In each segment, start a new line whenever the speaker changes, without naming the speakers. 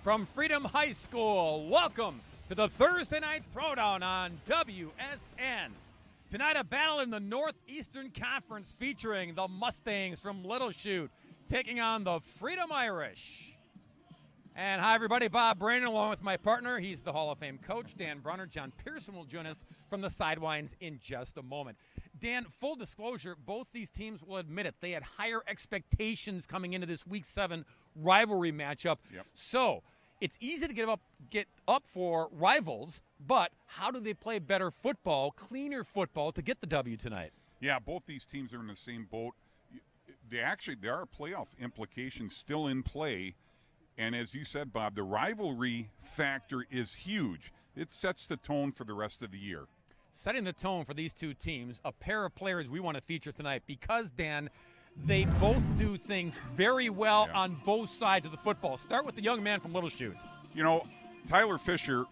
from Freedom High School. Welcome to the Thursday Night Throwdown on WSN. Tonight, a battle in the Northeastern Conference featuring the Mustangs from Little Chute taking on the Freedom Irish. And hi, everybody. Bob Brainerd, along with my partner. He's the Hall of Fame coach, Dan Brunner. John Pearson will join us from the sidelines in just a moment. Dan, full disclosure, both these teams will admit it. They had higher expectations coming into this Week 7 rivalry matchup.
Yep.
So it's easy to get up for rivals, but how do they play better football, cleaner football to get the W tonight?
Yeah, both these teams are in the same boat. There are playoff implications still in play. And as you said, Bob, the rivalry factor is huge. It sets the tone for the rest of the year.
Setting the tone for these two teams, a pair of players we want to feature tonight because, Dan, they both do things very well on both sides of the football. Start with the young man from Little Chute.
You know, Tyler Fisher,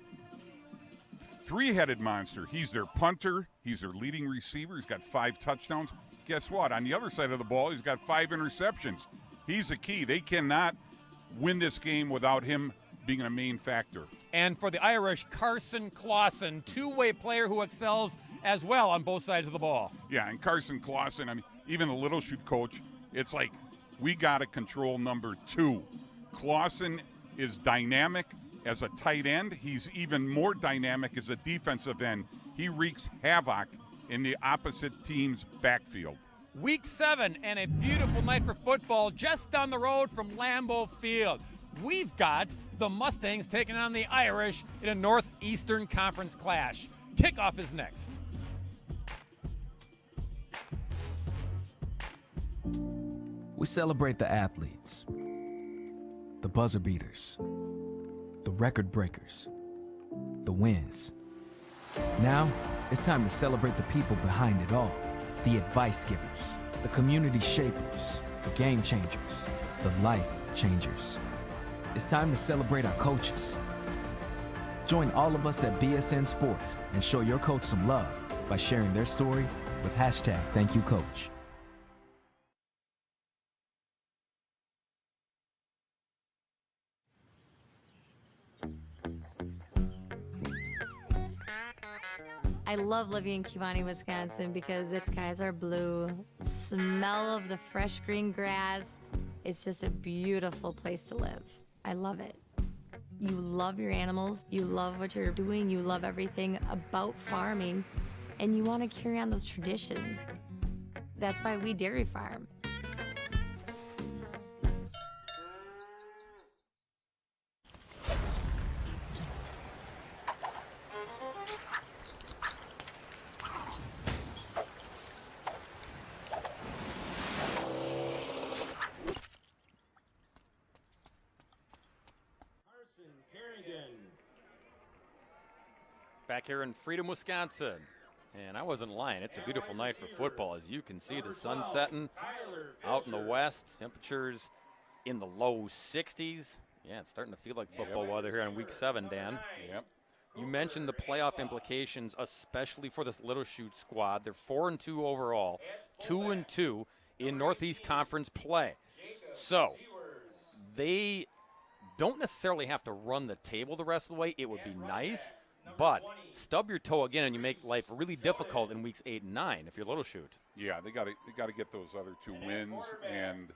three-headed monster. He's their punter. He's their leading receiver. He's got 5 touchdowns. Guess what? On the other side of the ball, he's got 5 interceptions. He's the key. They cannot win this game without him being a main factor.
And for the Irish, Carson Clausen, two-way player who excels as well on both sides of the ball.
Yeah, and Carson Clausen, I mean, even the Little Chute coach, it's like we got to control number 2. Clausen is dynamic as a tight end. He's even more dynamic as a defensive end. He wreaks havoc in the opposite team's backfield.
Week 7 and a beautiful night for football just down the road from Lambeau Field. We've got the Mustangs taking on the Irish in a Northeastern Conference clash. Kickoff is next.
We celebrate the athletes, the buzzer beaters, the record breakers, the wins. Now, it's time to celebrate the people behind it all. The advice givers, the community shapers, the game changers, the life changers. It's time to celebrate our coaches. Join all of us at BSN Sports and show your coach some love by sharing their story with #ThankYouCoach.
I love living in Kewanee, Wisconsin because the skies are blue, the smell of the fresh green grass. It's just a beautiful place to live. I love it. You love your animals, you love what you're doing, you love everything about farming, and you want to carry on those traditions. That's why we dairy farm.
Back here in Freedom, Wisconsin. And I wasn't lying. It's a beautiful night for football. As you can see, the sun setting out in the west. Temperatures in the low 60s. Yeah, it's starting to feel like football weather here on Week 7, Dan.
Yep.
You mentioned the playoff implications, especially for this Little Chute squad. They're 4-2 overall, 2-2 in Northeast Conference play. So they don't necessarily have to run the table the rest of the way. It would be nice. But stub your toe again, and you make life really difficult in weeks 8 and 9 if you're Little Chute.
Yeah, they got to get those other 2 wins, and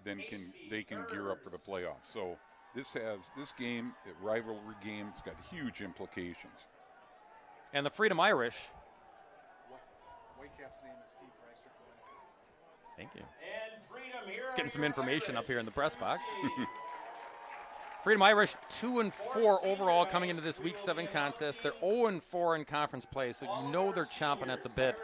then they can gear up for the playoffs. So this game, a rivalry game, it's got huge implications.
And the Freedom Irish.
Whitecap's name is Steve Reister for
Thank you. Let's getting some information up here in the press box. Freedom Irish 2-4 overall coming into this Week 7 contest. They're 0-4 in conference play, so you know they're chomping at the bit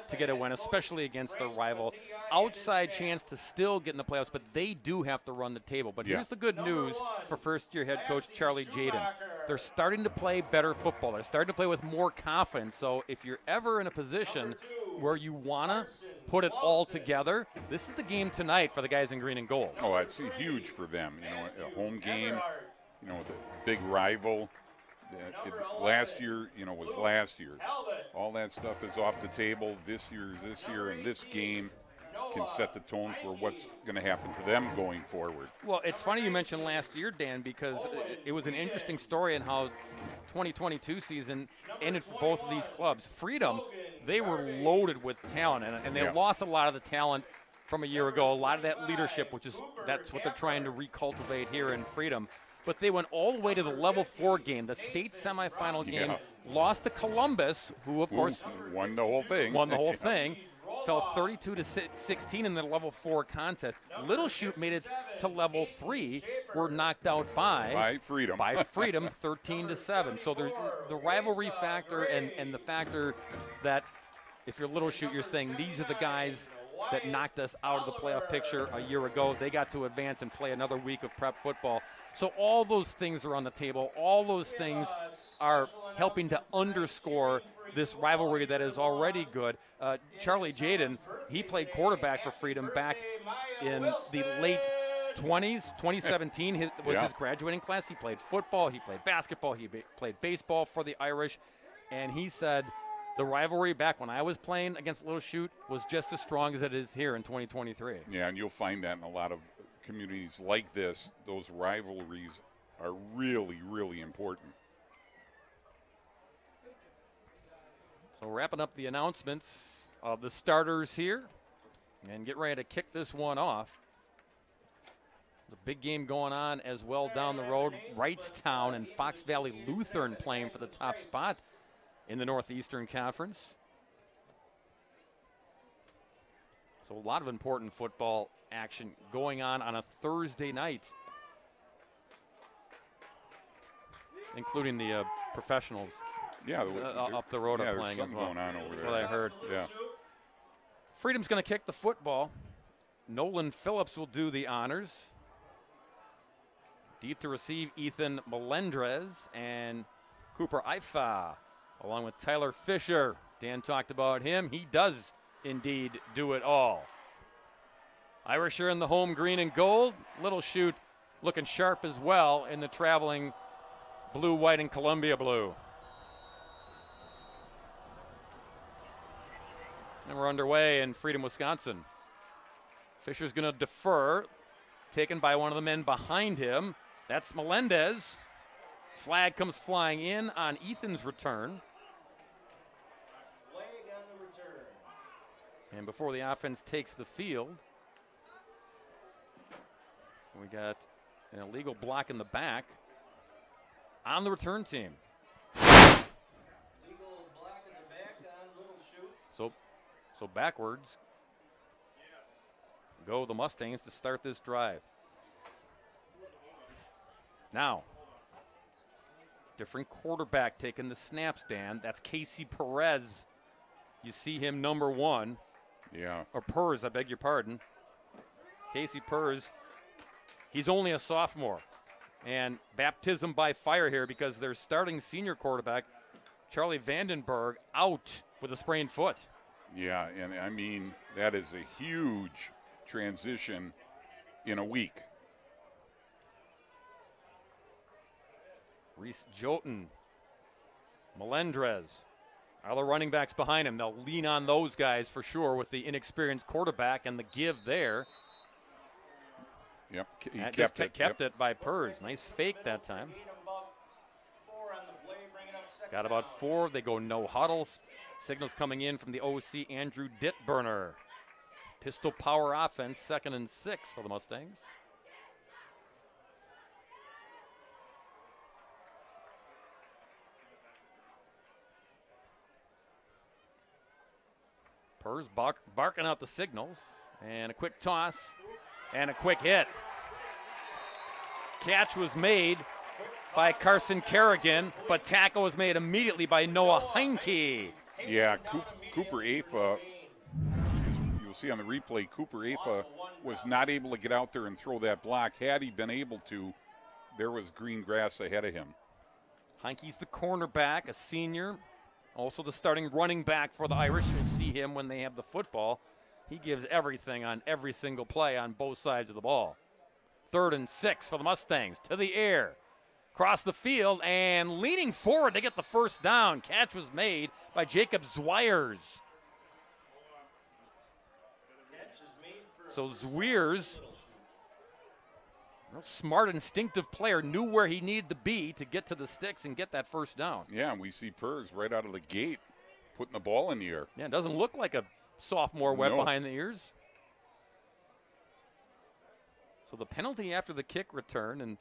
to get a win, especially against their rival. Outside chance to still get in the playoffs, but they do have to run the table. But here's the good news for first-year head coach Charlie Jaden. They're starting to play better football. They're starting to play with more confidence. So if you're ever in a position where you want to put it all together, this is the game tonight for the guys in green and gold.
Oh, it's huge for them. You know, a home game, you know, with a big rival. Last year, you know, was last year. All that stuff is off the table. This year is this year, and this game can set the tone for what's going to happen to them going forward.
Well, it's funny you mentioned last year, Dan, because it was an interesting story in how 2022 season ended for both of these clubs. Freedom, they were loaded with talent, and they lost a lot of the talent from a year ago, a lot of that leadership, that's what they're trying to recultivate here in Freedom. But they went all the way to the level 4 game, the state semifinal game, lost to Columbus, who, of course,
won the whole thing.
Fell 32-16 in the level 4 contest. Little Chute made it to level 3, were knocked out by
Freedom.
13-7. So the rivalry factor and the factor that if you're Little Chute, you're saying these are the guys that knocked us out of the playoff picture a year ago. They got to advance and play another week of prep football. So all those things are on the table. All those things are helping to underscore this rivalry that is already good. Charlie Jaden, he played quarterback for Freedom back in the late 20s. 2017 was his graduating class. He played football, he played basketball, he played baseball for the Irish, and he said the rivalry back when I was playing against Little Chute was just as strong as it is here in 2023.
Yeah, and you'll find that in a lot of communities like this. Those rivalries are really, really important.
So wrapping up the announcements of the starters here and get ready to kick this one off. There's a big game going on as well down the road. Wrightstown and Fox Valley Lutheran playing for the top spot in the Northeastern Conference. So a lot of important football action going on a Thursday night, including the professionals.
Yeah,
up the road are playing as well.
Going on over
That's
there.
what I heard.
Yeah.
Freedom's going to kick the football. Nolan Phillips will do the honors. Deep to receive, Ethan Melendrez and Cooper Ifa, along with Tyler Fisher. Dan talked about him. He does indeed do it all. Irish are in the home green and gold. Little Chute looking sharp as well in the traveling blue, white, and Columbia blue. And we're underway in Freedom, Wisconsin. Fisher's going to defer, taken by one of the men behind him. That's Melendez. Flag comes flying in on Ethan's return.
Flag on the return.
And before the offense takes the field, we got an illegal block in the back on the return team.
Legal block in the back on Little Chute.
So backwards go the Mustangs to start this drive. Now, different quarterback taking the snaps, Dan. That's Casey Perez. You see him number 1.
Yeah.
Or Pers, I beg your pardon. Casey Pers. He's only a sophomore. And baptism by fire here because their starting senior quarterback, Charlie Vandenberg, out with a sprained foot.
Yeah, and I mean, that is a huge transition in a week.
Reese Jolton, Melendrez, other running backs behind him. They'll lean on those guys for sure with the inexperienced quarterback and the give there.
Yep, he
kept it by Pers. Nice fake that time. Got about 4. They go no huddles. Signals coming in from the OC, Andrew Dittburner. Pistol power offense, 2nd and 6 for the Mustangs. Pers barking out the signals. And a quick toss and a quick hit. Catch was made by Carson Kerrigan, but tackle was made immediately by Noah Heinke.
Yeah, Cooper Afa, you'll see on the replay, Cooper Afa was not able to get out there and throw that block. Had he been able to, there was green grass ahead of him.
Heinke's the cornerback, a senior, also the starting running back for the Irish. You'll see him when they have the football. He gives everything on every single play on both sides of the ball. 3rd and 6 for the Mustangs, to the air. Across the field and leaning forward to get the first down. Catch was made by Jacob Zwires.
Catch is
So Zweers, real smart, instinctive player, knew where he needed to be to get to the sticks and get that first down.
Yeah, and we see Purz right out of the gate putting the ball in the air.
Yeah, it doesn't look like a sophomore wet
No.
behind the ears. So the penalty after the kick return and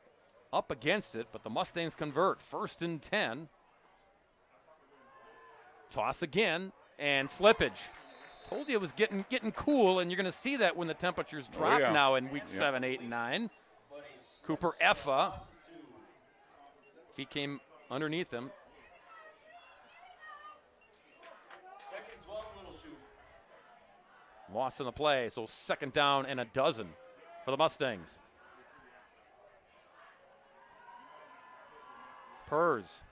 up against it, but the Mustangs convert. 1st and 10. Toss again and slippage. Told you it was getting cool, and you're going to see that when the temperatures drop now in week 7, 8, and 9. Cooper Effa, if he came underneath him.
2nd and 12, Little Chute.
Loss in the play, so 2nd down and a dozen for the Mustangs. Purz,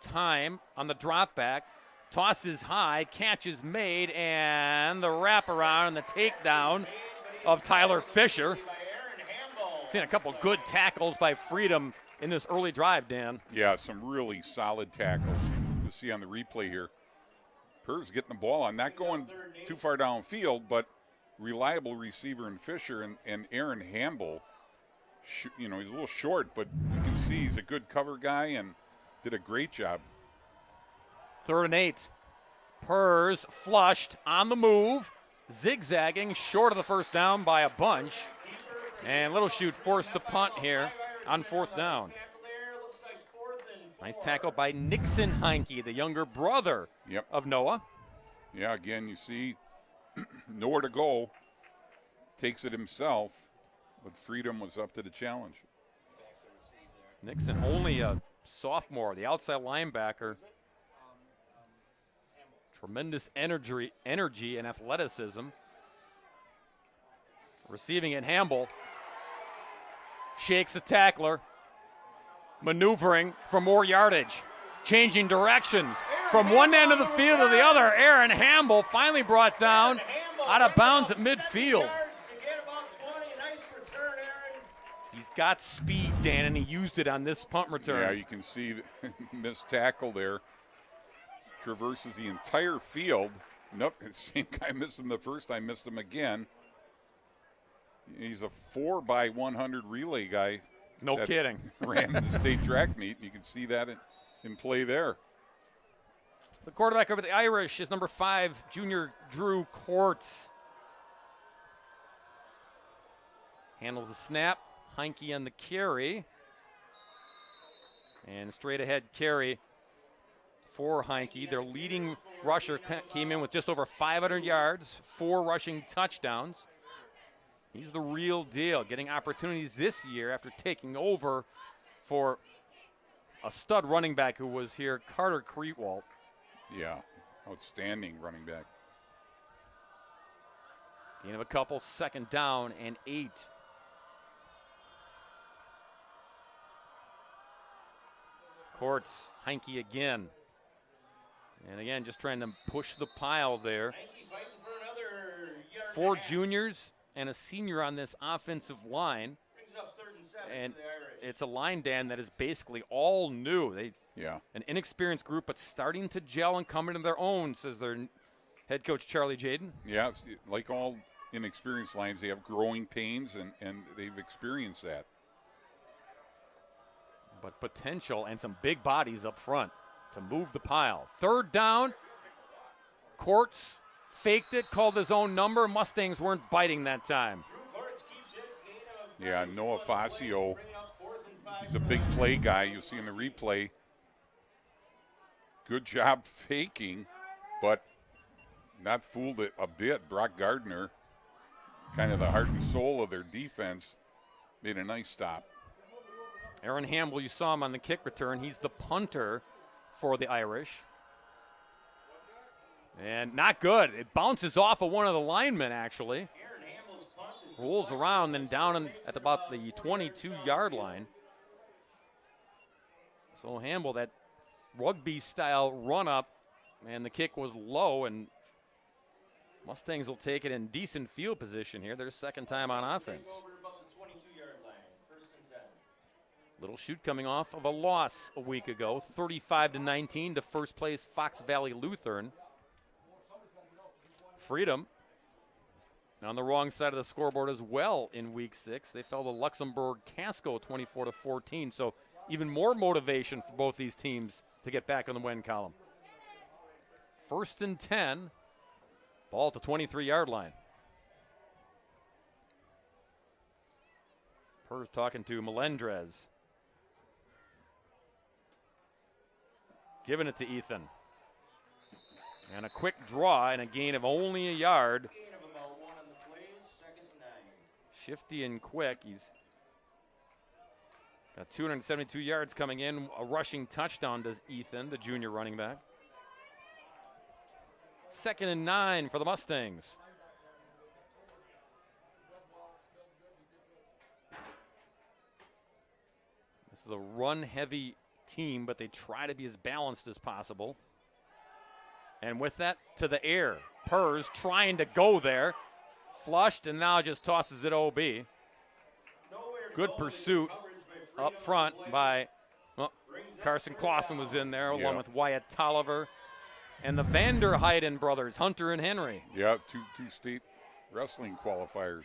time on the drop back. Toss is high, catch is made, and the wraparound and the takedown of Tyler Fisher. Seen a couple good tackles by Freedom in this early drive, Dan.
Yeah, some really solid tackles. You'll see on the replay here. Purz getting the ball on, not going too far downfield, but reliable receiver in Fisher and Aaron Hamble. He's a little short, but you can see he's a good cover guy and did a great job.
3rd and 8. Purz flushed on the move, zigzagging short of the first down by a bunch. And Little Chute forced to punt here on 4th down. Nice tackle by Nixon Heinke, the younger brother of Noah.
Yeah, again, you see nowhere to go. Takes it himself, but Freedom was up to the challenge.
Nixon only a sophomore, the outside linebacker. Tremendous energy and athleticism. Receiving it, Hamble shakes the tackler, maneuvering for more yardage, changing directions from one end of the field to the other. Aaron Hamble finally brought down out of bounds at midfield. He's got speed, Dan, and he used it on this punt return.
Yeah, you can see the missed tackle there. Traverses the entire field. Nope, same guy missed him the first time, missed him again. He's a 4x100 relay guy.
No kidding.
Ran the state track meet. You can see that in play there.
The quarterback over the Irish is number 5, junior Drew Quartz. Handles the snap. Heinke on the carry. And straight ahead carry for Heinke. Their leading rusher came in with just over 500 yards, 4 rushing touchdowns. He's the real deal, getting opportunities this year after taking over for a stud running back who was here, Carter Creetwalt.
Yeah, outstanding running back.
Gain of a couple, 2nd down and 8. Courts, Heinke again. And again, just trying to push the pile there. 4 juniors and a senior on this offensive line. And it's a line, Dan, that is basically all new. An inexperienced group, but starting to gel and come into their own, says their head coach, Charlie Jaden.
Yeah, like all inexperienced lines, they have growing pains, and they've experienced that.
But potential and some big bodies up front to move the pile. 3rd down. Courts faked it, called his own number. Mustangs weren't biting that time.
Yeah, Noah Fascio, he's a big play guy. You'll see in the replay. Good job faking, but not fooled it a bit. Brock Gardner, kind of the heart and soul of their defense, made a nice stop.
Aaron Hamble, you saw him on the kick return. He's the punter for the Irish. And not good. It bounces off of one of the linemen, actually. Rolls around, then down at about the 22-yard line. So Hamble, that rugby-style run-up, and the kick was low, and Mustangs will take it in decent field position here. Their 2nd time on offense. Little Chute coming off of a loss a week ago, 35-19 to first place Fox Valley Lutheran. Freedom On the wrong side of the scoreboard as well in week 6. They fell to Luxembourg Casco 24-14. So even more motivation for both these teams to get back on the win column. 1st and 10. Ball at the 23-yard line. Purrs talking to Melendrez. Giving it to Ethan. And a quick draw and a gain of only a yard.
Gain of about 1 on the plays, 2nd and 9.
Shifty and quick. He's got 272 yards coming in. A rushing touchdown does Ethan, the junior running back. 2nd and 9 for the Mustangs. This is a run-heavy team, but they try to be as balanced as possible. And with that, to the air. Purrs trying to go there. Flushed, and now just tosses it OB. Good pursuit up front by, well, Carson Clausen was in there, along with Wyatt Tolliver. And the Vanderheiden brothers, Hunter and Henry.
Yeah, two state wrestling qualifiers.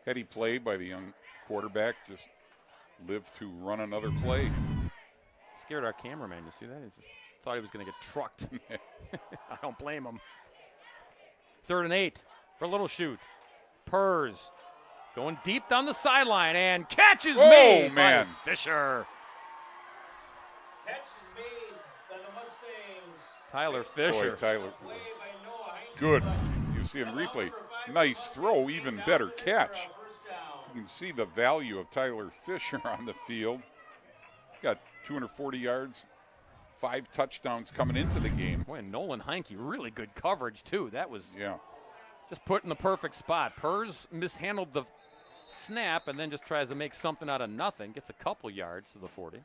Heady play by the young quarterback, just lived to run another play.
Scared our cameraman, you see that? He thought he was going to get trucked. I don't blame him. 3rd and 8 for Little Chute. Purrs going deep down the sideline, and catch is made by Fisher.
Catch is made by the Mustangs.
Tyler Fisher.
Boy, Tyler.
Play by Noah Heinke.
Good. You see in replay. Nice throw, even better catch.
First down.
You can see the value of Tyler Fisher on the field. Got 240 yards, 5 touchdowns coming into the game.
Boy, and Nolan Heinke, really good coverage, too. That was
Yeah.
just put in the perfect spot. Purrs mishandled the snap and then just tries to make something out of nothing. Gets a couple yards to the 40.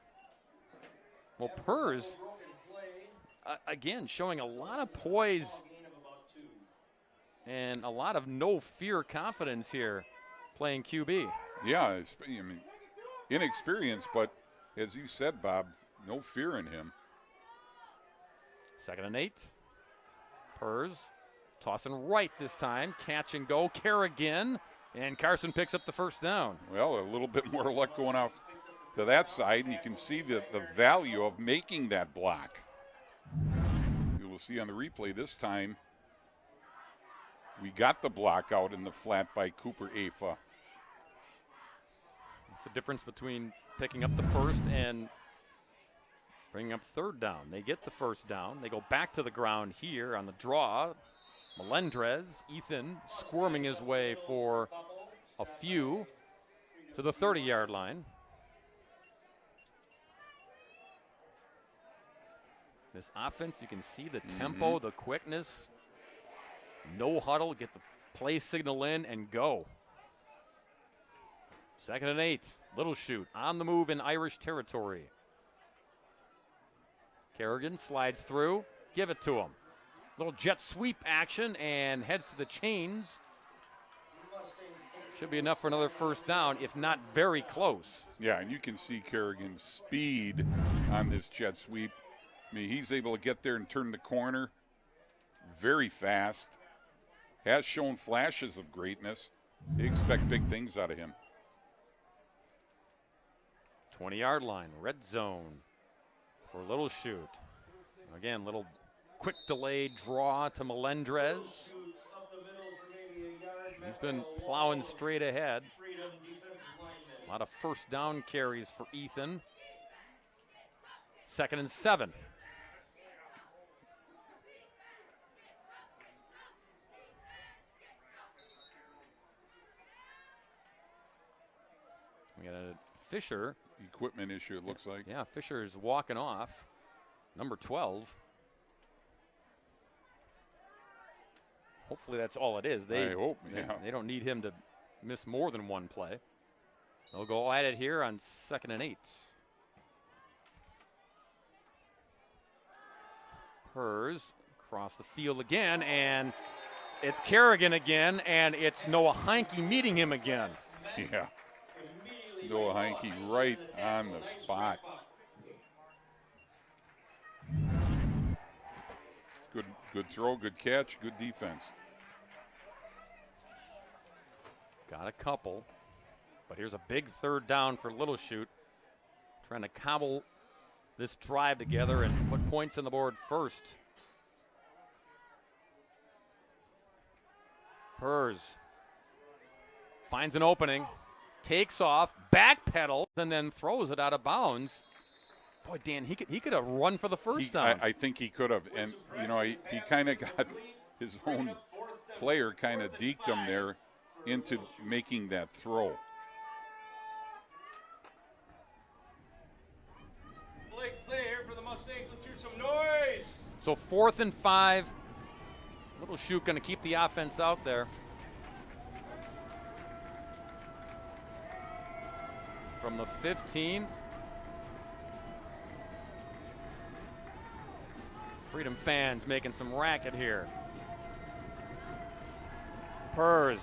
Well, Purrs, again, showing a lot of poise and a lot of no-fear confidence here playing QB.
Yeah, I mean, inexperienced, but as you said, Bob, no fear in him.
2nd and 8. Purrs tossing right this time. Catch and go. Kerrigan. And Carson picks up the first down.
Well, a little bit more luck going off to that side, and you can see the value of making that block. You will see on the replay this time, we got the block out in the flat by Cooper Afa.
It's the difference between picking up the first and bringing up 3rd down. They get the first down. They go back to the ground here on the draw. Melendrez, Ethan squirming his way for a few to the 30-yard line. This offense, you can see the tempo, the quickness. No huddle, get the play signal in and go. 2nd and 8, Little Chute on the move in Irish territory. Kerrigan slides through, give it to him. Little jet sweep action and heads to the chains. Should be enough for another first down, if not very close.
Yeah, and you can see Kerrigan's speed on this jet sweep. I mean, he's able to get there and turn the corner very fast. Has shown flashes of greatness. They expect big things out of him.
20-yard line, red zone for Little Chute. Again, little quick delayed draw to Melendrez. He's been plowing straight ahead. A lot of first down carries for Ethan. 2nd and 7. We got a Fisher.
Equipment issue, it looks like.
Yeah, Fisher is walking off. Number 12. Hopefully that's all it is.
I hope, yeah.
They don't need him to miss more than one play. They'll go at it here on 2nd and 8. Purrs across the field again, and it's Kerrigan again, and it's Noah Heinke meeting him again.
Yeah. Noah Heinke right on the spot. Good throw, good catch, good defense.
Got a couple. But here's a big third down for Little Chute. Trying to cobble this drive together and put points on the board first. Purrs finds an opening, takes off, backpedals, and then throws it out of bounds. Boy, Dan, he could have run for the first down.
I think he could have. And, you know, he kind of got his own player kind of deked him there into making that throw.
Big play here for the Mustangs. Let's hear some noise.
So 4th and 5. Little Chute going to keep the offense out there. From the 15. Freedom fans making some racket here. Purrs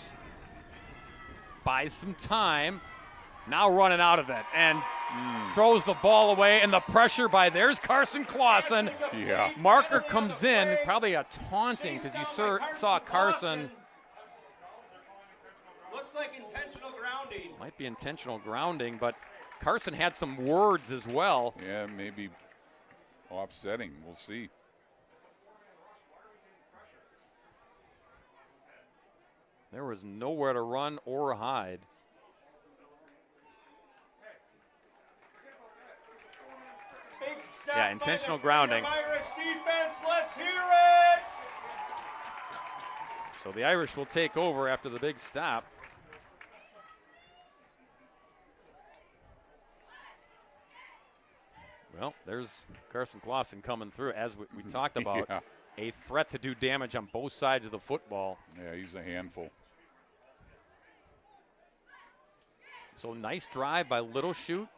buys some time. Now running out of it and throws the ball away, and the pressure there's Carson Clausen.
Yeah.
Marker comes in, probably a taunting because you saw Carson.
Looks like intentional grounding.
Might be intentional grounding, but Carson had some words as well.
Yeah, maybe offsetting. We'll see.
There was nowhere to run or hide.
Big step
Yeah, intentional
by the
grounding.
Irish defense. Let's hear it.
So the Irish will take over after the big stop. Well, there's Carson Clausen coming through, as we talked about.
Yeah.
A threat to do damage on both sides of the football.
Yeah, he's a handful.
So nice drive by Little Chute.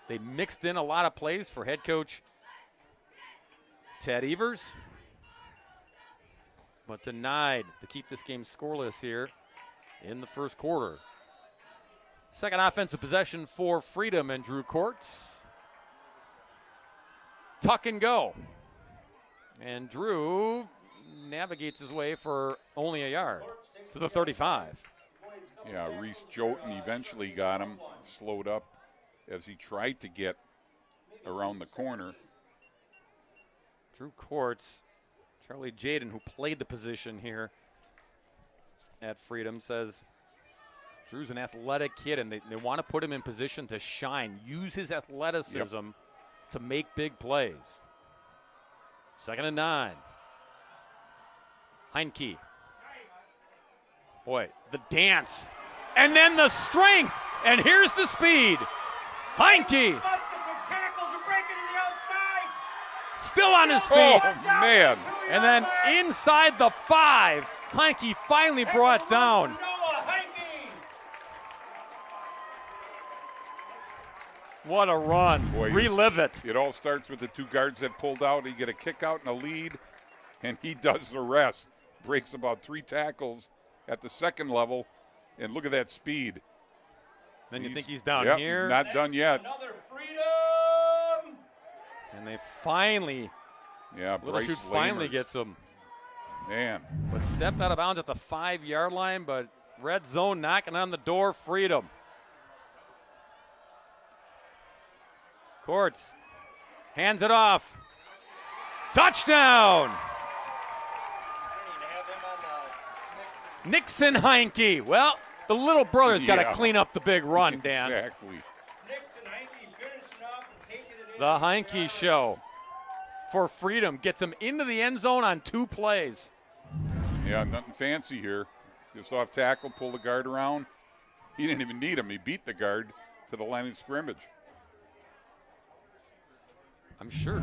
They mixed in a lot of plays for head coach Ted Evers, but denied to keep this game scoreless here in the first quarter. Second offensive possession for Freedom and Drew Courts. Tuck and go. And Drew navigates his way for only a yard to the 35.
Yeah, Reese Joten eventually got him, slowed up as he tried to get around the corner.
Drew Courts, Charlie Jaden, who played the position here at Freedom, says Drew's an athletic kid, and they want to put him in position to shine, use his athleticism to make big plays. 2nd and 9. Heinke. Boy, the dance. And then the strength. And here's the speed. Heinke
Muskets and tackles are breaking to the outside.
still on his
Oh,
feet.
man.
And then inside the 5, Heinke finally brought down.
Noah Heinke.
What a run.
Boy,
Relive it.
It all starts with the two guards that pulled out. He get a kick out and a lead, and he does the rest. Breaks about 3 tackles at the second level, and look at that speed.
Then you think he's down
Yep,
here.
not done yet.
Another Freedom.
And they finally,
Yeah,
Little
Bryce
Chute finally
Lamers.
gets him.
Man,
But stepped out of bounds at the 5-yard line, but red zone knocking on the door, Freedom. Courts hands it off. Touchdown! Nixon Heinke. Well, the little brother's got to
Yeah.
clean up the big run, Dan.
exactly.
Nixon Heinke finishing off and taking it in.
The Heinke show for Freedom gets him into the end zone on 2 plays.
Yeah, nothing fancy here. Just off tackle, pull the guard around. He didn't even need him. He beat the guard to the line of scrimmage.
I'm sure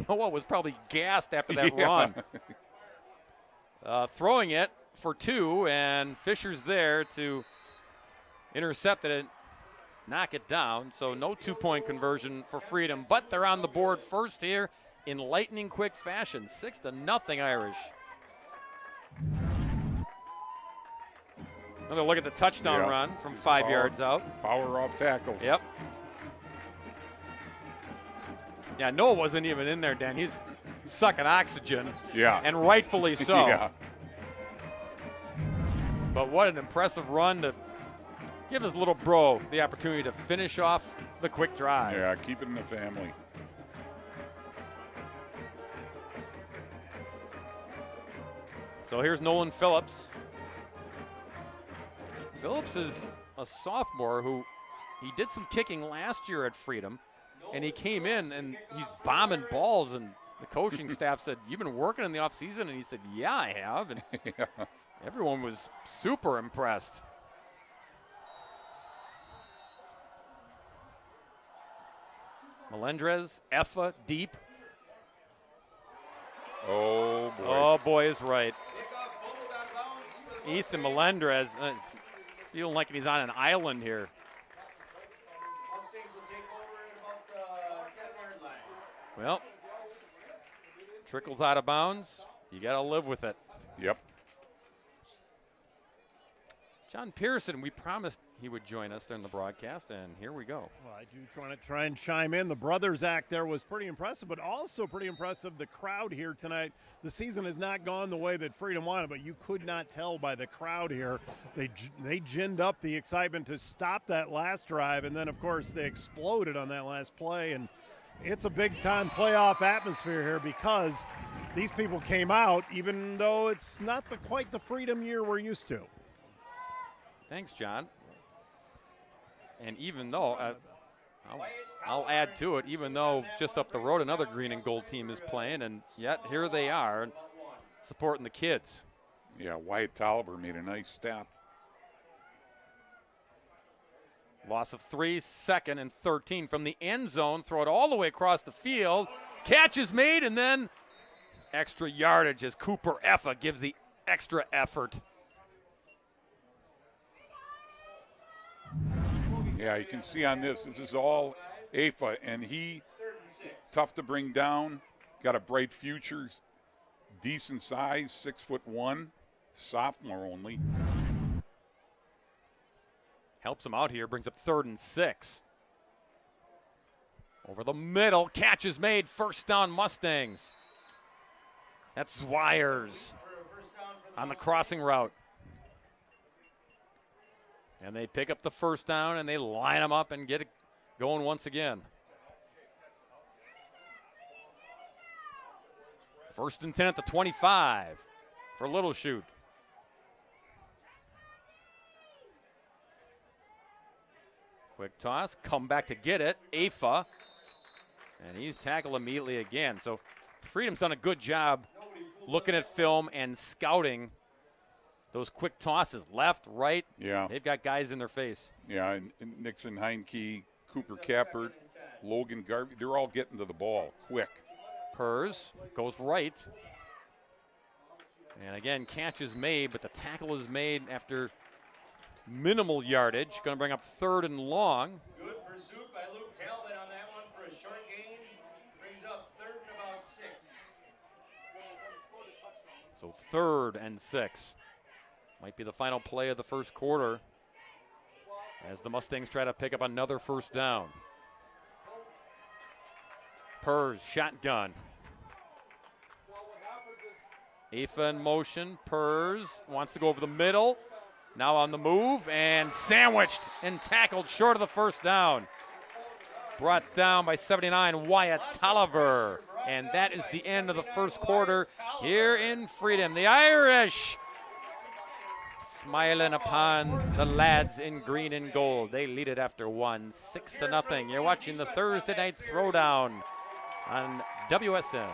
Noah was probably gassed after that
Yeah.
run. Throwing it for 2, and Fisher's there to intercept it and knock it down. So no 2-point conversion for Freedom, but they're on the board first here in lightning quick fashion. 6-0 Irish. Another look at the touchdown
Yeah.
run from 5
Power.
yards out.
Power off tackle.
Yep. Yeah, Noah wasn't even in there, Dan. He's sucking oxygen.
Yeah.
And rightfully so.
Yeah.
But what an impressive run to give his little bro the opportunity to finish off the quick drive.
Yeah, keep it in the family.
So here's Nolan Phillips. Phillips is a sophomore who he did some kicking last year at Freedom, and he came in and he's bombing balls, and the coaching staff said, "You've been working in the offseason?" And he said, "Yeah, I have." And
Yeah.
everyone was super impressed. Melendrez, Effa, deep.
Oh, boy.
Oh, boy, is right. Ethan Melendrez is feeling like he's on an island here.
Mustangs will take over at about the 10-yard line.
Well, trickles out of bounds. You got to live with it.
Yep.
John Pearson, we promised he would join us during the broadcast, and here we go.
Well, I do try and chime in. The brothers act there was pretty impressive, but also pretty impressive the crowd here tonight. The season has not gone the way that Freedom wanted, but you could not tell by the crowd here. They ginned up the excitement to stop that last drive, and then, of course, they exploded on that last play. And it's a big-time playoff atmosphere here because these people came out, even though it's not quite the Freedom year we're used to.
Thanks, John. And even though, I'll add to it, even though just up the road another green and gold team is playing, and yet here they are supporting the kids.
Yeah, Wyatt Tolliver made a nice stop.
Loss of 3, 2nd and 13 from the end zone. Throw it all the way across the field. Catch is made, and then extra yardage as Cooper Effa gives the extra effort.
Yeah, you can see on this is all Afa, and he, tough to bring down, got a bright future, decent size, 6'1", sophomore only.
Helps him out here, brings up 3rd and 6. Over the middle, catch is made, first down Mustangs. That's Swires on the crossing route. And they pick up the first down, and they line them up and get it going once again. 1st and 10 at the 25 for Little Chute. Quick toss, come back to get it, Afa. And he's tackled immediately again. So Freedom's done a good job looking at film and scouting those quick tosses, left, right.
Yeah.
They've got guys in their face.
Yeah, and Nixon Heinke, Cooper Kappert, Logan Garvey, they're all getting to the ball quick.
Purrs goes right. And again, catch is made, but the tackle is made after minimal yardage. Going to bring up 3rd and long.
Good pursuit by Luke Talbot on that one for a short gain. Brings up 3rd and about 6.
So 3rd and 6. Might be the final play of the first quarter as the Mustangs try to pick up another first down. Purrs, shotgun. Afa in motion. Purrs wants to go over the middle. Now on the move and sandwiched and tackled short of the first down. Brought down by 79, Wyatt Tolliver. And that is the end of the first quarter here in Freedom. The Irish smiling upon the lads in green and gold. They lead it after 1, 6-0. You're watching the Thursday Night Throwdown on WSN.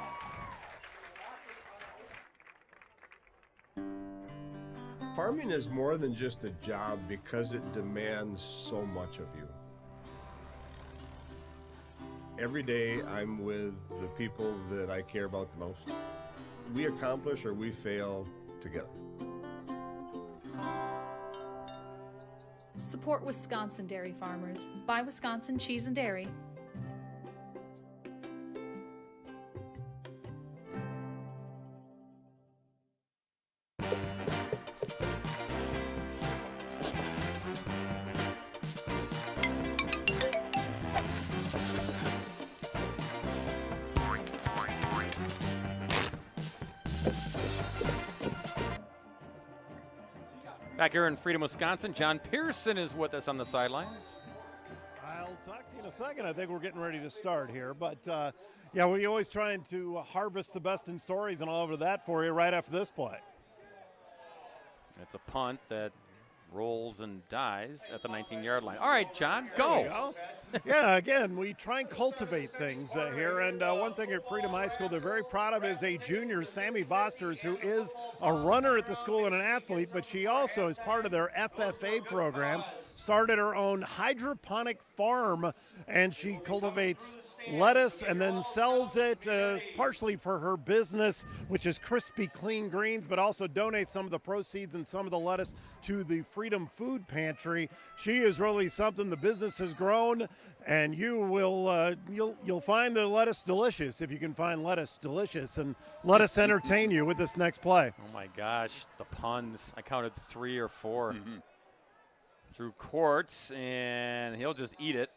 Farming is more than just a job because it demands so much of you. Every day I'm with the people that I care about the most. We accomplish or we fail together.
Support Wisconsin dairy farmers. Buy Wisconsin cheese and dairy.
Back here in Freedom, Wisconsin, John Pearson is with us on the sidelines.
I'll talk to you in a second. I think we're getting ready to start here. But, yeah, we're always trying to harvest the best in stories and all over that for you right after this play.
It's a punt that rolls and dies at the 19-yard line. All right, John, go.
Yeah, again, we try and cultivate things here. And one thing at Freedom High School they're very proud of is a junior, Sammy Bosters, who is a runner at the school and an athlete, but she also is part of their FFA program, started her own hydroponic farm, and she cultivates lettuce and then sells it partially for her business, which is Crispy Clean Greens, but also donates some of the proceeds and some of the lettuce to the Freedom Food Pantry. She is really something. The business has grown, and you will you'll find the lettuce delicious if you can find lettuce delicious, and let us entertain you with this next play.
Oh my gosh, the puns! I counted 3 or 4. Drew Courts, and he'll just eat it.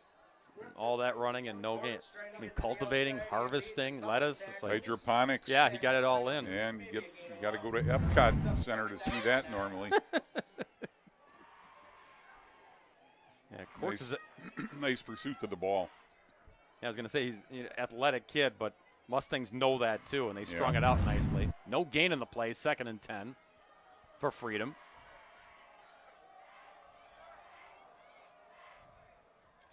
All that running and no gain. I mean, cultivating, harvesting, lettuce. It's like,
hydroponics.
yeah, he got it all in.
And you got to go to Epcot Center to see that normally.
Yeah, Courts is
nice pursuit to the ball.
I was going to say he's an athletic kid, but Mustangs know that too, and they strung it out nicely. No gain in the play, 2nd and 10 for Freedom.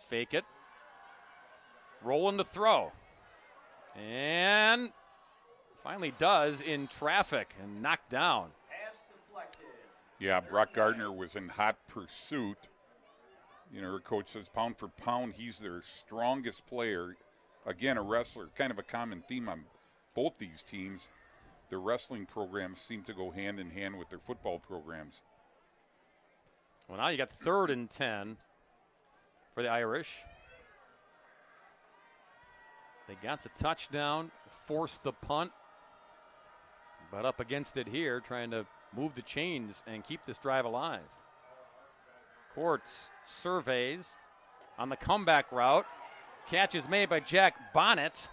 Fake it. Rolling to throw. And finally does in traffic and knocked down.
Yeah, Brock Gardner was in hot pursuit. You know, her coach says pound for pound, he's their strongest player. Again, a wrestler, kind of a common theme on both these teams. Their wrestling programs seem to go hand in hand with their football programs.
Well, now you got 3rd and 10 for the Irish. They got the touchdown, forced the punt, but up against it here, trying to move the chains and keep this drive alive. Courts surveys on the comeback route. Catch is made by Jack Bonnet.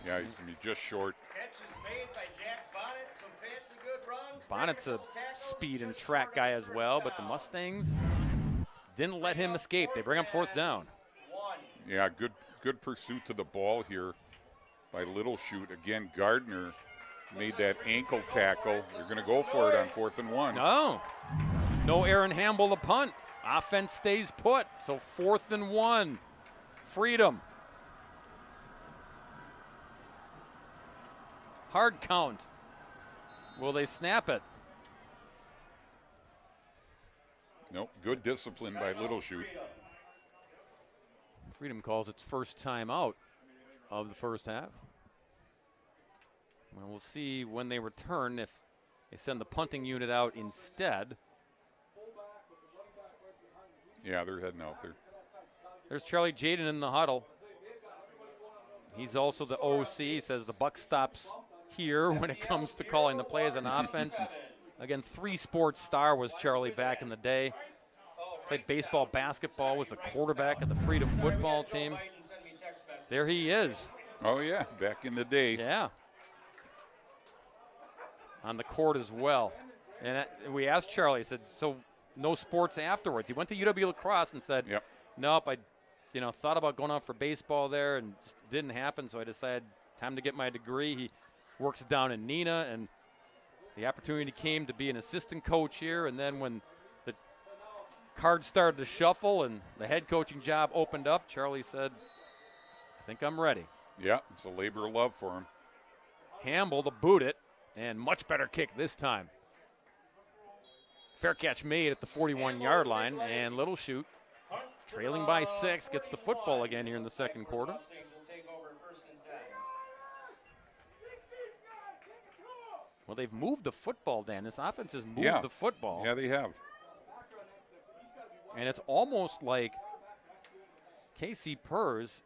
Yeah, he's going to be just short.
Catch is made by Jack Bonnet. Some fancy good runs.
Bonnet's a speed and track guy as well, but the Mustangs didn't let him escape. They bring up 4th down.
Yeah, good pursuit to the ball here by Little Chute. Again, Gardner made that ankle tackle. They're going to go for it on 4th and 1.
No Aaron Hamble the punt. Offense stays put, so 4th and 1. Freedom. Hard count. Will they snap it?
Nope, good discipline by Little Chute.
Freedom calls its first time out of the first half. Well, we'll see when they return if they send the punting unit out instead.
Yeah, they're heading out there.
There's Charlie Jaden in the huddle. He's also the OC. He says the buck stops here when it comes to calling the plays on offense. Again, 3-sport star was Charlie back in the day. Played baseball, basketball, was the quarterback of the Freedom football team. There he is.
Oh, yeah, back in the day.
Yeah. On the court as well. And we asked Charlie, he said, so no sports afterwards. He went to UW La Crosse and said, nope, I thought about going out for baseball there and just didn't happen, so I decided time to get my degree. He works down in Neenah, and the opportunity came to be an assistant coach here, and then when the cards started to shuffle and the head coaching job opened up, Charlie said, I think I'm ready.
Yeah, it's a labor of love for him.
Hamble to boot it, and much better kick this time. Fair catch made at the 41-yard line, and Little Chute, trailing by 6, gets the football again here in the second quarter. Well, they've moved the football, Dan. This offense has moved the football.
Yeah, they have.
And it's almost like Casey Purrs.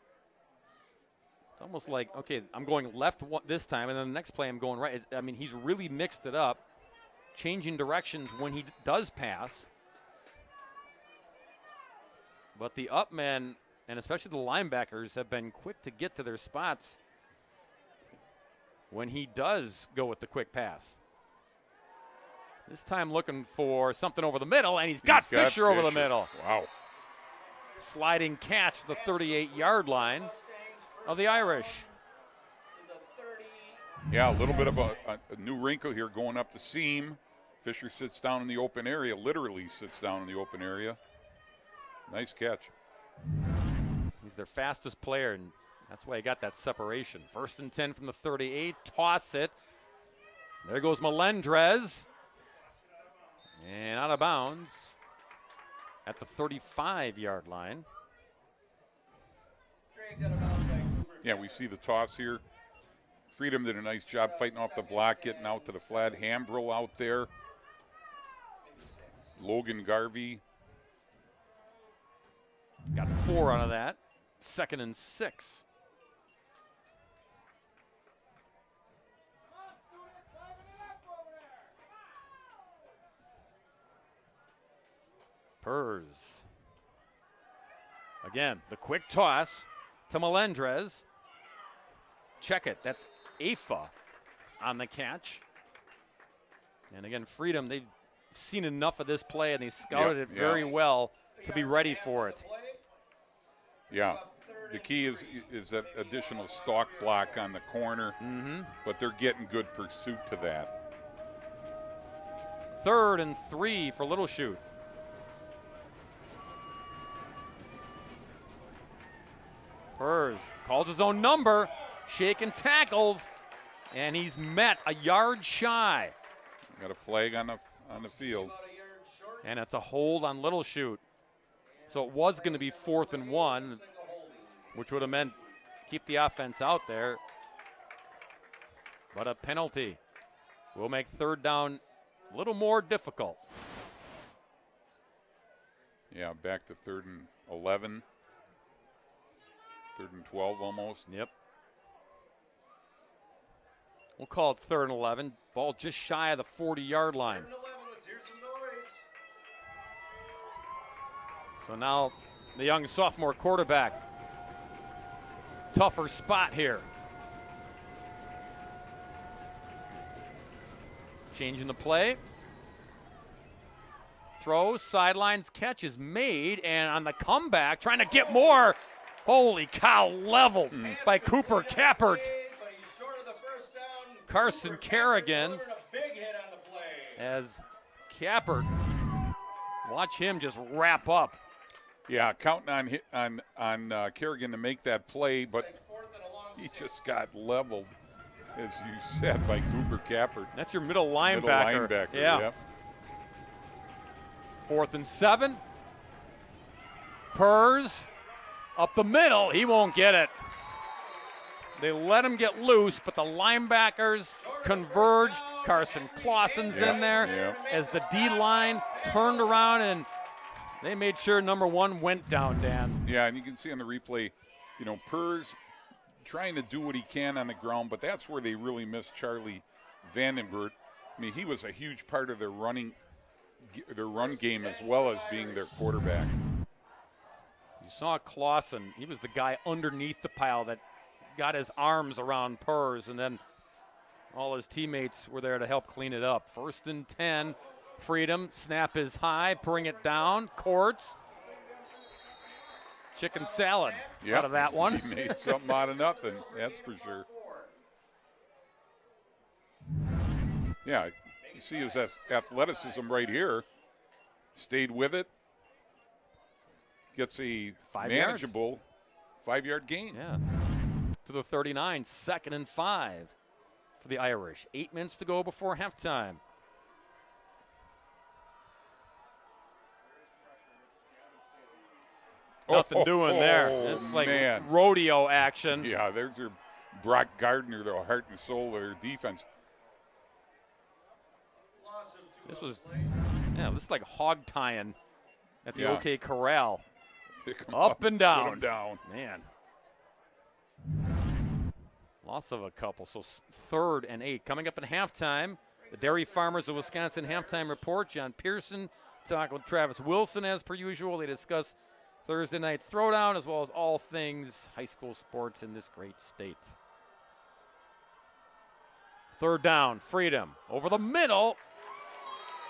It's almost like, okay, I'm going left this time, and then the next play I'm going right. I mean, he's really mixed it up, changing directions when he does pass. But the up men, and especially the linebackers, have been quick to get to their spots when he does go with the quick pass. This time looking for something over the middle, and he's got Fisher over the middle.
Wow.
Sliding catch the 38-yard line of the Irish.
Yeah, a little bit of a new wrinkle here going up the seam. Fisher sits down in the open area, literally sits down in the open area. Nice catch.
He's their fastest player, and that's why he got that separation. 1st and 10 from the 38, toss it. There goes Melendrez. And out of bounds at the 35-yard line.
Yeah, we see the toss here. Freedom did a nice job fighting off the block, getting out to the flat. Hambrill out there. Logan Garvey.
Got 4 out of that. 2nd and 6. Purrs. Again, the quick toss to Melendrez. Check it. That's Afa on the catch. And again, Freedom, they've seen enough of this play, and they scouted it very well to be ready for it.
Yeah. The key is that additional stalk block on the corner, but they're getting good pursuit to that.
3rd and 3 for Little Chute. Purrs calls his own number, shaking tackles, and he's met a yard shy.
Got a flag on the field.
And it's a hold on Little Chute. So it was going to be 4th and 1, which would have meant keep the offense out there. But a penalty will make 3rd down a little more difficult.
Yeah, back to 3rd and 11. 3rd and 12 almost.
Yep. We'll call it 3rd and 11. Ball just shy of the 40-yard line. So now the young sophomore quarterback. Tougher spot here. Changing the play. Throw, sidelines, catch is made, and on the comeback, trying to get more. Holy cow, leveled by Cooper Kappert. Carson Kerrigan as Kappert. Watch him just wrap up.
Yeah, counting on Kerrigan to make that play, but he just got leveled, as you said, by Cooper Kappert.
That's your middle linebacker. Yeah.
Yep.
4th and 7. Purrs up the middle. He won't get it. They let him get loose, but the linebackers converged. Carson Clausen's in there as the D-line turned around, and they made sure number 1 went down, Dan.
Yeah, and you can see on the replay, Purrs trying to do what he can on the ground, but that's where they really missed Charlie Vandenberg. I mean, he was a huge part of their run game as well as being their quarterback.
You saw Clausen. He was the guy underneath the pile that got his arms around Purrs, and then all his teammates were there to help clean it up. 1st and 10. Freedom. Snap is high. Bring it down. Courts. Chicken salad out of that one.
He made something out of nothing, that's for sure. Yeah, you see his athleticism right here. Stayed with it. Gets a manageable 5-yard gain.
Yeah. To the 39, 2nd and 5 for the Irish. 8 minutes to go before halftime. Nothing doing there. It's like rodeo action.
Yeah, there's your Brock Gardner, the heart and soul of their defense.
This was like hog tying at the OK Corral. Up and down.
Put 'em down.
Man. Loss of a couple. So 3rd and 8. Coming up at halftime, the Dairy Farmers of Wisconsin halftime report. John Pearson talking with Travis Wilson as per usual. They discuss Thursday Night Throwdown as well as all things high school sports in this great state. 3rd down, Freedom over the middle.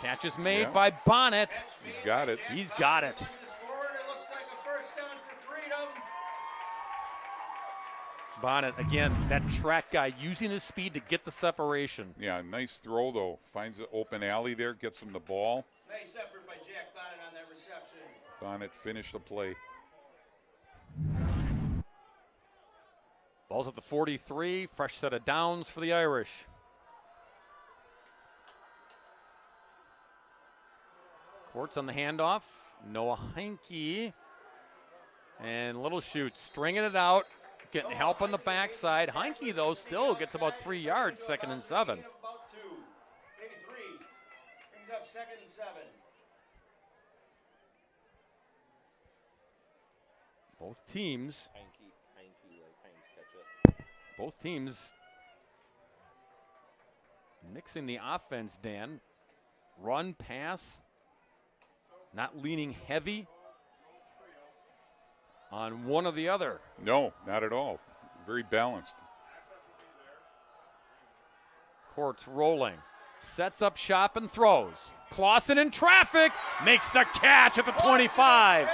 Catch is made by Bonnet.
He's got it.
He's got it.
It looks like a first down for Freedom.
Bonnet, again, that track guy using his speed to get the separation.
Yeah, nice throw, though. Finds the open alley there, gets him the ball.
Nice effort by Jack Bonnet on that reception.
Bonnet finished the play.
Ball's at the 43. Fresh set of downs for the Irish. Courts on the handoff. Noah Heinke. And Little Chute stringing it out. Getting help on the backside. Heinke, though, still gets about 3 yards, 2nd and 7.
About 2, maybe 3. Brings up 2nd and 7.
Both teams mixing the offense, Dan. Run, pass, not leaning heavy on one or the other.
No, not at all. Very balanced.
Courts rolling. Sets up shop and throws. Clausen in traffic. Makes the catch at the 25.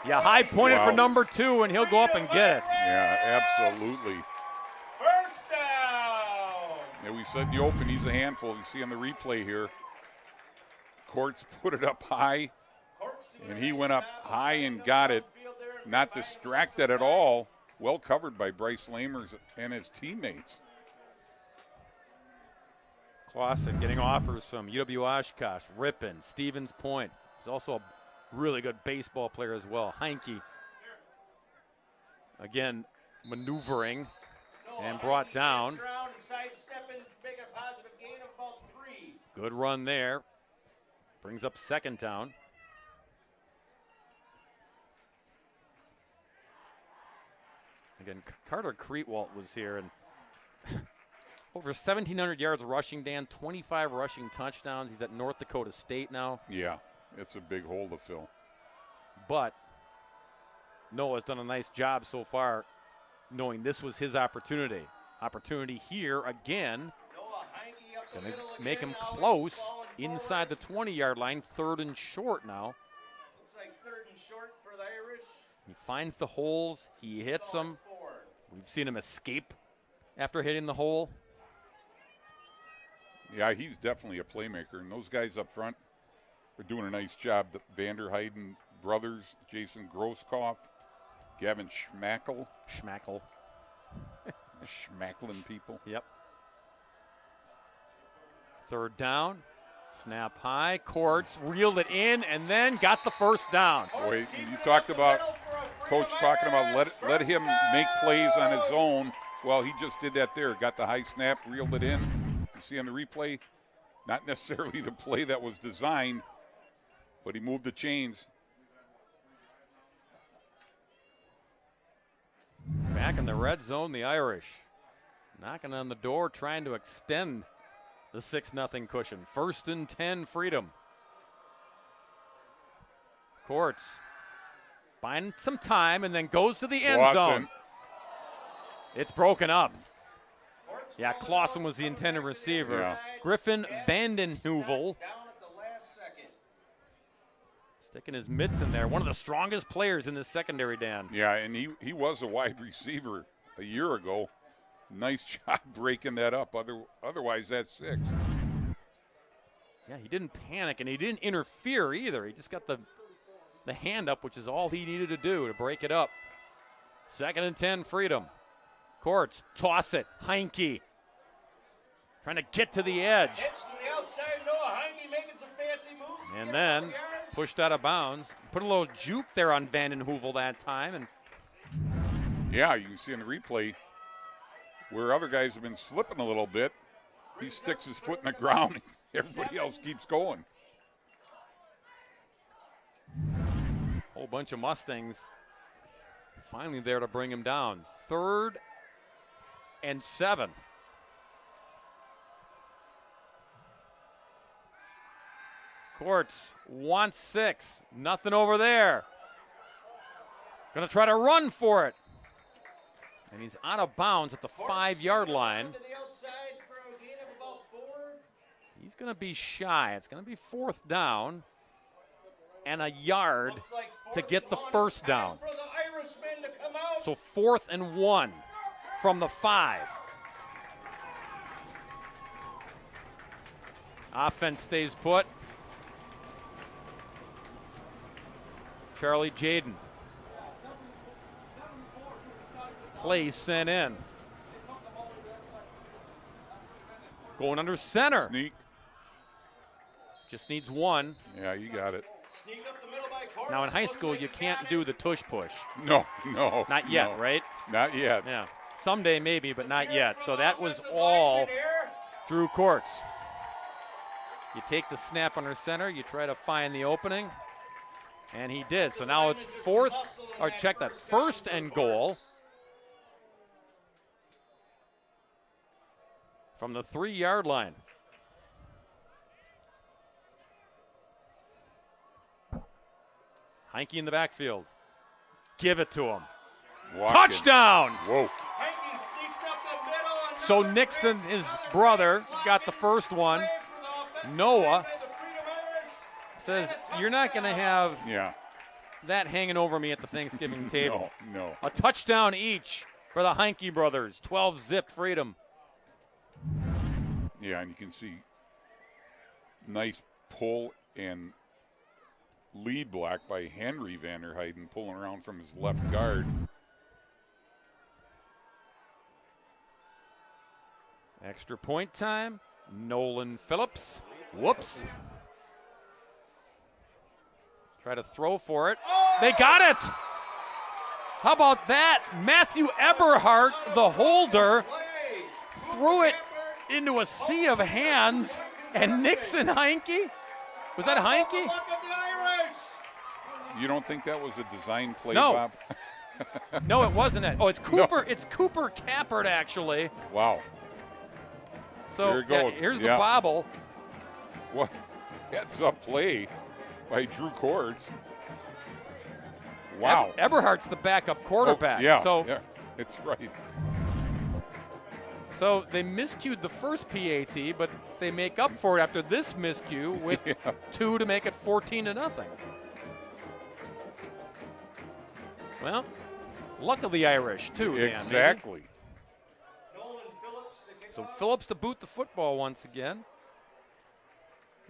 Yeah, high pointed for number 2, and he'll go up and get it.
Yeah, absolutely.
First down.
Yeah, we said in the open, he's a handful. You see on the replay here. Courts put it up high, and he went up high and got it. Not distracted at all. Well covered by Bryce Lamers and his teammates.
Clausen getting offers from UW Oshkosh, Ripon, Stevens Point. He's also a really good baseball player as well. Heinke, again, maneuvering and brought down. Good run there. Brings up 2nd down. Again, Carter Creetwalt was here, and over 1,700 yards rushing, Dan, 25 rushing touchdowns. He's at North Dakota State now.
Yeah, it's a big hole to fill.
But Noah's done a nice job so far, knowing this was his opportunity. Opportunity here again. Going to make him close inside the 20-yard line. 3rd and short now.
Looks like 3rd and short for the Irish.
He finds the holes. He hits them. We've seen him escape after hitting the hole.
Yeah, he's definitely a playmaker. And those guys up front are doing a nice job. The Vanderheiden brothers, Jason Grosskopf, Gavin Schmackel. Schmacklin people.
Yep. 3rd down. Snap high. Courts reeled it in and then got the first down.
Boy, you talked about Coach talking about let him make plays on his own. Well, he just did that there. Got the high snap, reeled it in. You see on the replay, not necessarily the play that was designed, but he moved the chains.
Back in the red zone, the Irish knocking on the door, trying to extend the 6-0 cushion. 1st and 10, Freedom. Courts buying some time and then goes to the end zone. It's broken up. Yeah, Clausen was the intended receiver.
Yeah.
Griffin Vandenheuvel sticking his mitts in there. One of the strongest players in this secondary, Dan.
Yeah, and he was a wide receiver a year ago. Nice job breaking that up. Otherwise, that's 6.
Yeah, he didn't panic, and he didn't interfere either. He just got the hand up, which is all he needed to do to break it up. 2nd and 10, Freedom. Courts, toss it. Heinke trying to get to the edge. And then pushed out of bounds. Put a little juke there on Vandenheuvel that time. And
yeah, you can see in the replay where other guys have been slipping a little bit. He sticks his foot in the ground. Everybody else keeps going.
Whole bunch of Mustangs finally there to bring him down. 3rd and 7. Courts wants 6. Nothing over there. Going to try to run for it. And he's out of bounds at the 5-yard line. He's going to be shy. It's going to be 4th down and a yard to get the first down. So 4th and 1 from the 5. Offense stays put. Charlie Jaden. Play sent in. Going under center.
Sneak.
Just needs 1.
Yeah, you got it.
Now in high school, you can't do the tush push.
No.
Not yet,
no.
right?
Not yet.
Yeah. Someday maybe, but not yet. So that was all Drew Courts. You take the snap under center, you try to find the opening, and he did. So now it's 1st and goal from the 3-yard line. Heinke in the backfield. Give it to him. Touchdown!
Whoa.
So Nixon, his brother, got the first one. Noah says, you're not going to have that hanging over me at the Thanksgiving table.
No.
A touchdown each for the Heinke brothers. 12-zip Freedom.
Yeah, and you can see nice pull and lead block by Henry Vanderheiden pulling around from his left guard.
Extra point time. Nolan Phillips. Whoops. Try to throw for it. They got it. How about that? Matthew Eberhardt, the holder, threw it into a sea of hands, and Nixon Heinke? Was that Heinke?
You don't think that was a design play,
No.
Bob?
No, it wasn't it. Oh, it's Cooper. No. It's Cooper Kappert, actually.
Wow.
So
here it goes.
Here's the bobble.
What? Heads-up play by Drew Courts. Wow.
Eberhardt's the backup quarterback.
Oh, yeah,
so
yeah, it's right.
So they miscued the first PAT, but they make up for it after this miscue with 2 to make it 14-0. Well, luck of the Irish, too, Dan.
Exactly.
So Phillips to boot the football once again.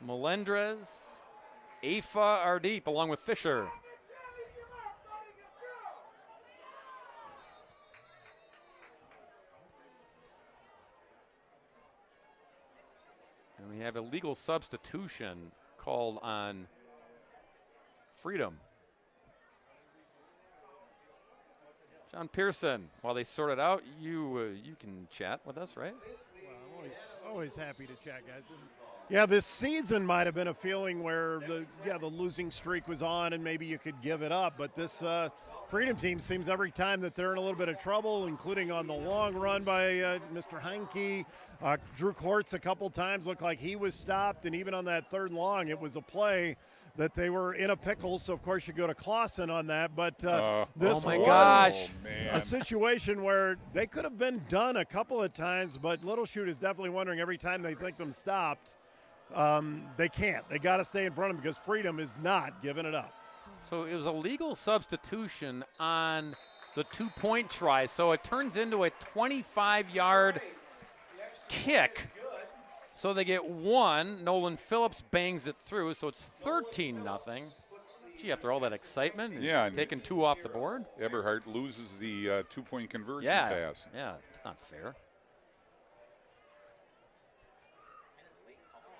Melendrez, Afa are deep, along with Fisher. And we have a legal substitution called on Freedom. John Pearson, while they sort it out, you can chat with us, right?
Well, I'm always happy to chat, guys. Yeah, this season might have been a feeling where the losing streak was on and maybe you could give it up. But this Freedom team seems every time that they're in a little bit of trouble, including on the long run by Mr. Heinke. Drew Courts a couple times looked like he was stopped, and even on that 3rd and long, it was a play that they were in a pickle, so of course you go to Clausen on that. But this was a situation where they could have been done a couple of times, but Little Chute is definitely wondering every time they think them stopped, they can't. They got to stay in front of them because Freedom is not giving it up.
So it was a legal substitution on the 2-point try, so it turns into a 25-yard kick. So they get 1. Nolan Phillips bangs it through, so it's 13-0. Gee, after all that excitement, and taking 2 off the board.
Eberhardt loses the 2-point conversion pass.
Yeah, it's not fair.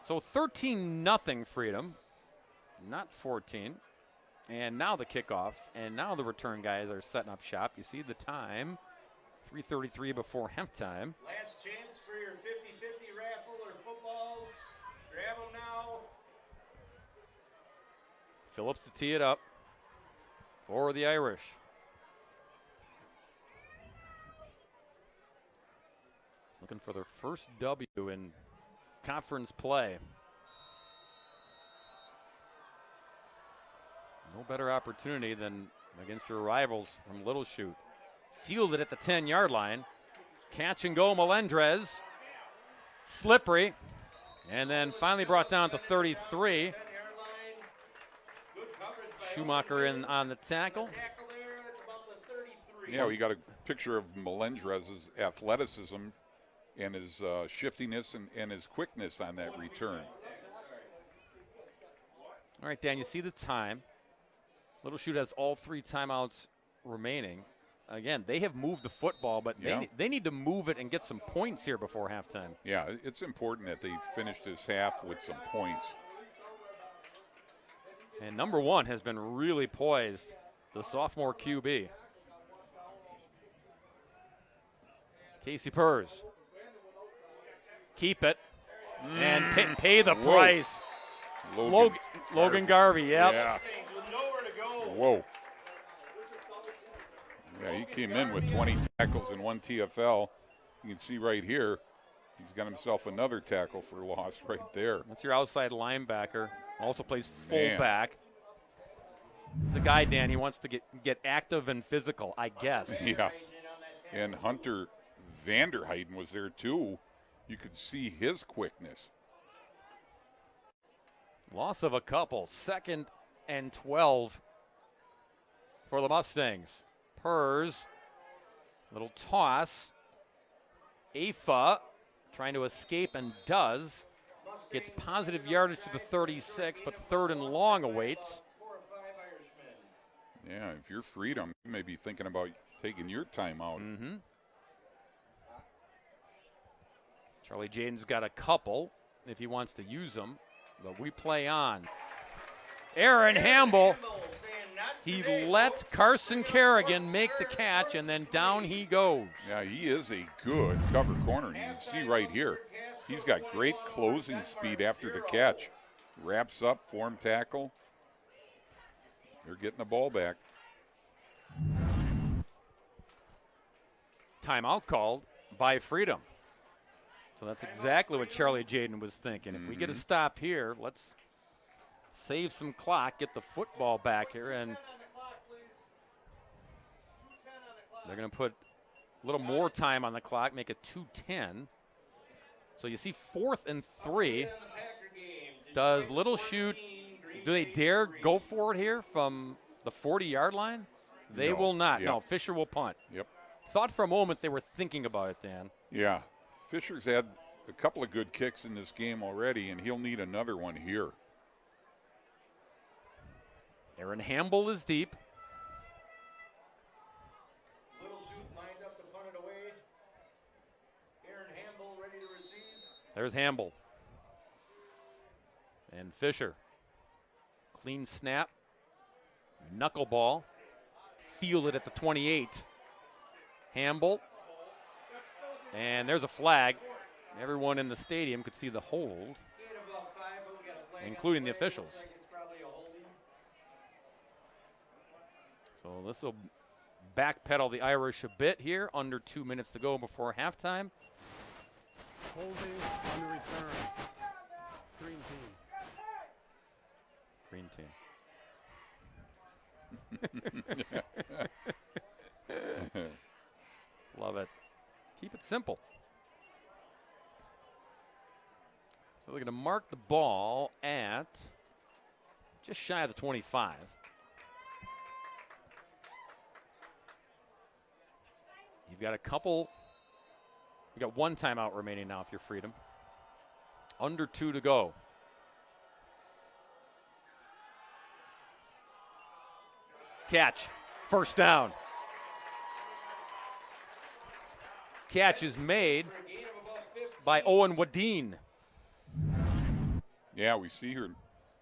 So 13-0 Freedom, not 14. And now the kickoff, and now the return guys are setting up shop. You see the time, 3:33 before halftime.
Last chance for your 50-50 raffle or footballs. Grab them now.
Phillips to tee it up for the Irish. Looking for their first W in conference play. No better opportunity than against your rivals from Little Chute. Fielded at the 10-yard line. Catch and go Melendrez. Slippery. And then finally brought down to 33. Schumacher in on the tackle.
Yeah, we got a picture of Melendrez's athleticism and his shiftiness and his quickness on that return.
All right, Dan, you see the time. Little Chute has all 3 timeouts remaining. Again, they have moved the football, but they need to move it and get some points here before halftime.
Yeah, it's important that they finish this half with some points.
And number 1 has been really poised, the sophomore QB. Casey Purrs. Keep it and pay the price. Logan Garvey, yep.
Yeah. Whoa. Yeah, he came in with 20 tackles and 1 TFL. You can see right here, he's got himself another tackle for loss right there.
That's your outside linebacker. Also plays fullback. He's a guy, Dan, he wants to get active and physical, I guess.
Yeah. And Hunter Vanderheiden was there too. You could see his quickness.
Loss of a couple. 2nd and 12 for the Mustangs. Purrs, little toss. Afa trying to escape and does. Gets positive yardage to the 36, but 3rd and long awaits.
Yeah, if you're Freedom, you may be thinking about taking your time out.
Mm-hmm. Charlie Jaden's got a couple if he wants to use them, but we play on. Aaron Hamble, he let Carson Kerrigan make the catch, and then down he goes.
Yeah, he is a good cover corner. You can see right here, he's got great closing speed after the catch. Wraps up, form tackle. They're getting the ball back.
Timeout called by Freedom. So that's exactly what Charlie Jaden was thinking. If we get a stop here, let's save some clock, get the football back here, and they're going to put a little more time on the clock, make it 2:10. So you see 4th and 3. Does Little Chute, do they dare go for it here from the 40-yard line? They will not. Yep. No, Fisher will punt.
Yep.
Thought for a moment they were thinking about it, Dan.
Yeah. Fisher's had a couple of good kicks in this game already, and he'll need another one here.
Aaron Hamble is deep.
Little Chute lined up to punt it away. Aaron Hamble ready to receive.
There's Hamble. And Fisher. Clean snap. Knuckleball. Field it at the 28. Hamble. And there's a flag. Everyone in the stadium could see the hold, including the officials. So this will backpedal the Irish a bit here. Under 2 minutes to go before halftime.
Holding on the return. Green
team. Love it. Keep it simple. So we're going to mark the ball at just shy of the 25. You've got a couple. You got 1 timeout remaining now if you're Freedom. Under 2 to go. Catch. 1st down. Catch is made by Owen Wadeen.
Yeah, we see her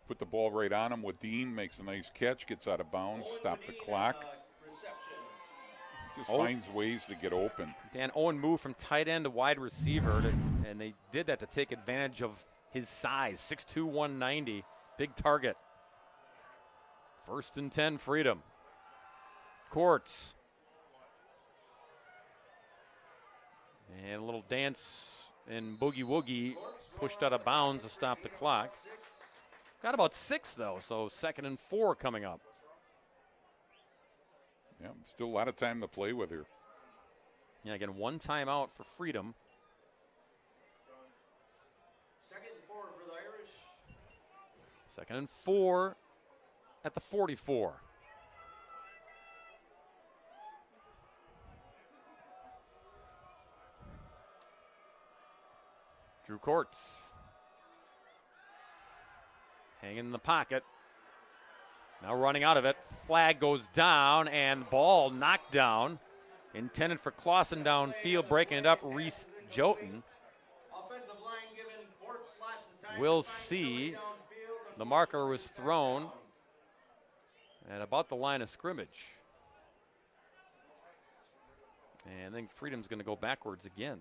put the ball right on him. Wadeen makes a nice catch, gets out of bounds, stop the clock. Just finds ways to get open.
Dan, Owen moved from tight end to wide receiver, and they did that to take advantage of his size, 6'2", 190, big target. 1st and 10, Freedom. Courts. And a little dance in Boogie Woogie, pushed out of bounds to stop the clock. Got about 6, though, so 2nd and 4 coming up.
Yeah, still a lot of time to play with her.
Yeah, again, 1 timeout for Freedom.
2nd and 4
2nd and 4 at the 44. Drew Courts hanging in the pocket. Now running out of it. Flag goes down and the ball knocked down. Intended for Clausen downfield, breaking it up. Reese Jotun. We'll see. The marker was thrown at about the line of scrimmage. And I think Freedom's going to go backwards again.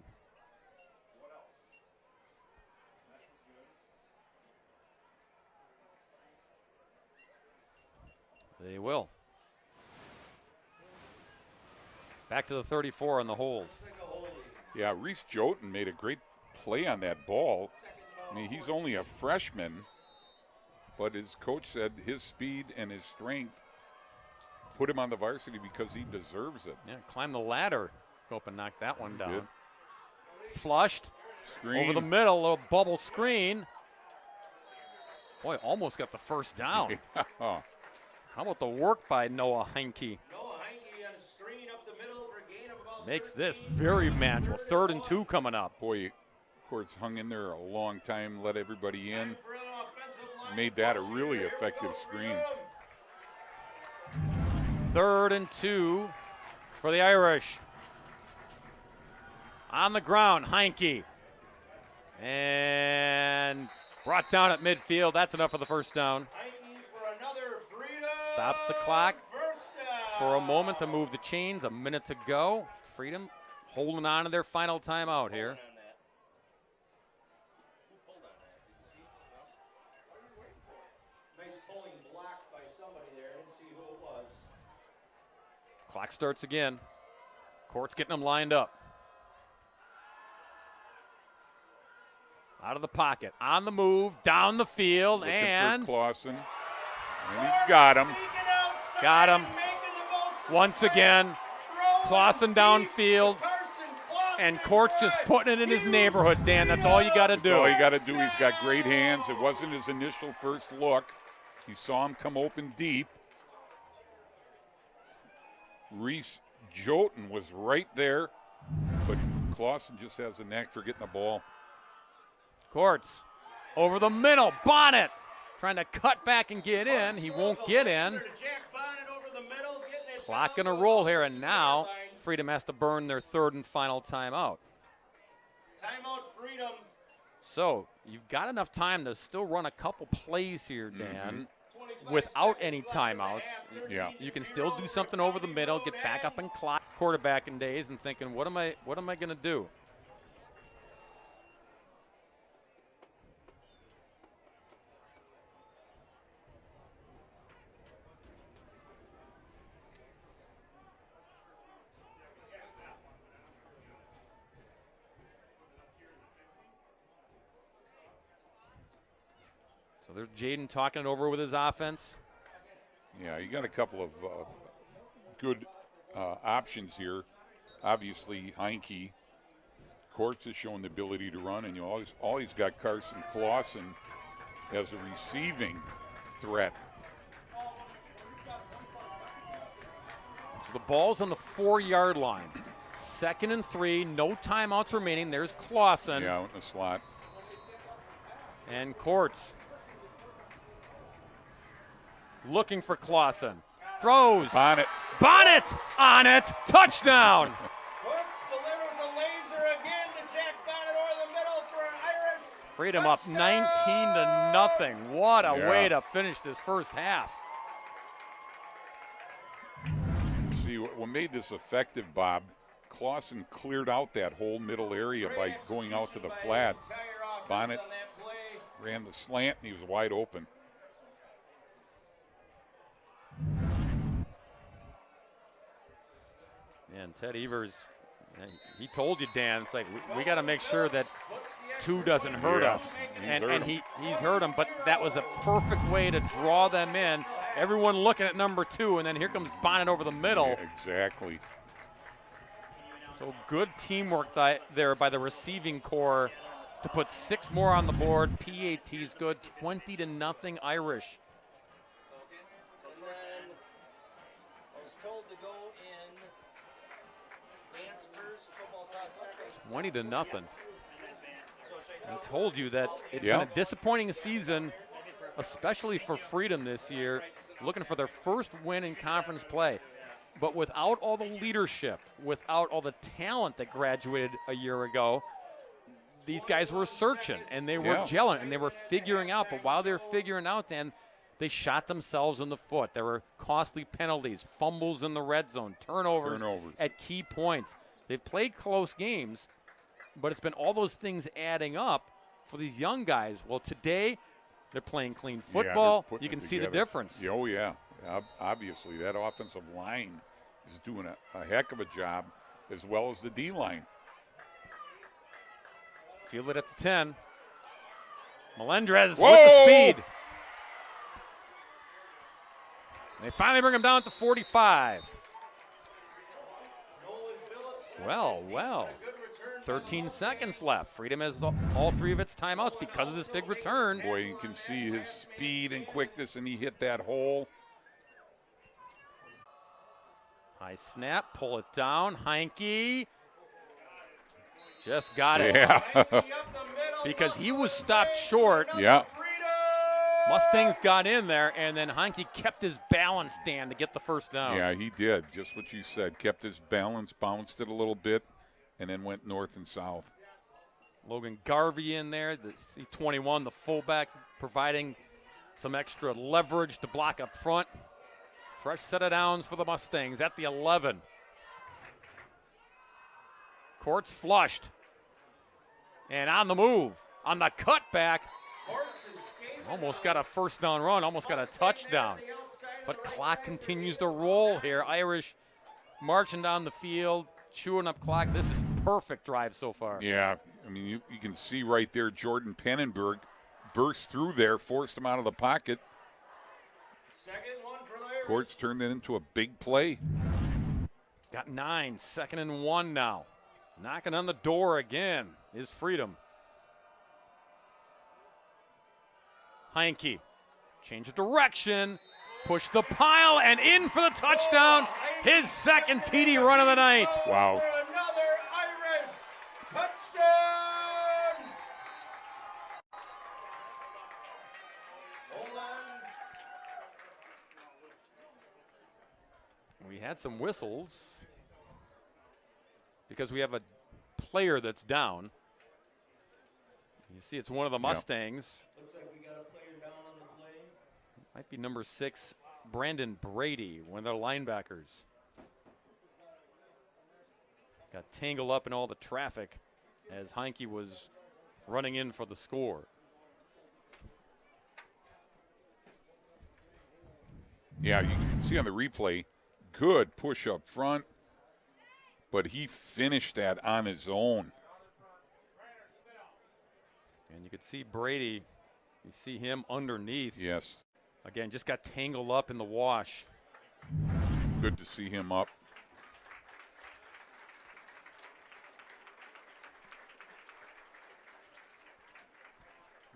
They will. Back to the 34 on the hold.
Yeah, Reese Jotun made a great play on that ball. I mean, he's only a freshman, but his coach said his speed and his strength put him on the varsity because he deserves it.
Yeah, climb the ladder. Hope and knock that one down.
Good.
Flushed.
Screen.
Over the middle, little bubble screen. Boy, almost got the first down.
Yeah.
How about the work by Noah Heinke?
Noah Heinke on a screen up the middle for a gain of about
Makes
13.
this very manageable. 3rd and 2 coming up.
Boy, Courts hung in there a long time, let everybody in.
For an offensive line,
Made that a really effective screen.
3rd and 2 for the Irish. On the ground, Heinke. And brought down at midfield. That's enough for the first down.
Heinke for another Freedom.
Stops the clock
First down.
for a moment to move the chains. A minute to go. Freedom holding on to their final timeout here.
Nice pulling block by somebody there. I didn't see who it was.
Clock starts again. Court's getting them lined up. Out of the pocket, on the move, down the field,
Looking
and
for Clausen. And he's got him.
got him. Once again, Clausen downfield, and Court's just putting it in his neighborhood, Dan. That's all you got to do.
That's all you got to do. He's got great hands. It wasn't his initial first look. He saw him come open deep. Reese Jotun was right there, but Clausen just has a knack for getting the ball.
Courts over the middle. Bonnet trying to cut back and get in. He won't get in. Clock going to roll here, and now Freedom has to burn their 3rd and final timeout.
Timeout Freedom.
So you've got enough time to still run a couple plays here, Dan, without any timeouts.
Yeah.
You can still do something over the middle, get back up and clock. Quarterbacking days and thinking, what am I going to do? So there's Jaden talking it over with his offense.
Yeah, you got a couple of good options here. Obviously, Heinke. Courts has shown the ability to run, and you always got Carson Clausen as a receiving threat.
So the ball's on the 4-yard line. 2nd and 3, no timeouts remaining. There's Clausen.
Yeah, out in the slot.
And Courts looking for Clausen. Throws.
Bonnet.
Bonnet on it. Touchdown.
Courts delivers a laser again to Jack Bonnet over the middle for an Irish.
Freedom up 19-0. What a way to finish this first half.
See, what made this effective, Bob, Clausen cleared out that whole middle area by going out to the flat. Bonnet ran the slant, and he was wide open.
And Ted Evers, he told you, Dan, it's like we got to make sure that 2 doesn't hurt us. And he's hurt him, but that was a perfect way to draw them in. Everyone looking at number 2, and then here comes Bonnet over the middle.
Yeah, exactly.
So good teamwork there by the receiving core to put 6 more on the board. PAT's good, 20-0 Irish.
I was told to go in dance first, football toss second.
20-0. I told you that it's been a disappointing season, especially for Freedom this year, looking for their first win in conference play. But without all the leadership, without all the talent that graduated a year ago, these guys were searching, and they were gelling, and they were figuring out. But while they were figuring out, Dan, they shot themselves in the foot. There were costly penalties, fumbles in the red zone, turnovers at key points. They've played close games, but it's been all those things adding up for these young guys. Well, today they're playing clean football. You can see the difference.
Oh, yeah. Obviously, that offensive line is doing a heck of a job, as well as the D-line.
Field it at the 10. Melendrez with the speed. They finally bring him down at the 45. Well. 13 seconds left. Freedom has all 3 of its timeouts because of this big return.
Boy, you can see his speed and quickness, and he hit that hole.
High snap, pull it down. Heinke just got it.
Yeah.
Because he was stopped short.
Yeah.
Mustangs got in there, and then Heinke kept his balance, Dan, to get the first down.
Yeah, he did. Just what you said. Kept his balance, bounced it a little bit, and then went north and south.
Logan Garvey in there, the C21, the fullback, providing some extra leverage to block up front. Fresh set of downs for the Mustangs at the 11. Courts flushed. And on the move, on the cutback, almost got a first down run, almost got a touchdown. But clock continues to roll here. Irish marching down the field, chewing up clock. This is perfect drive so far.
Yeah, I mean, you can see right there Jordan Pannenberg burst through there, forced him out of the pocket. Courts turned it into a big play.
Got 9, 2nd and 1 now. Knocking on the door again is Freedom. Heinke, change of direction, push the pile, and in for the touchdown. His second TD run of the night.
Wow.
Another Irish touchdown! Hold on.
We had some whistles because we have a player that's down. You see it's one of the Mustangs.
Looks like we got a player down on the play.
Might be number 6, Brandon Brady, one of their linebackers. Got tangled up in all the traffic as Heinke was running in for the score.
Yeah, you can see on the replay, good push up front, but he finished that on his own.
And you could see Brady, you see him underneath.
Yes.
Again, just got tangled up in the wash.
Good to see him up.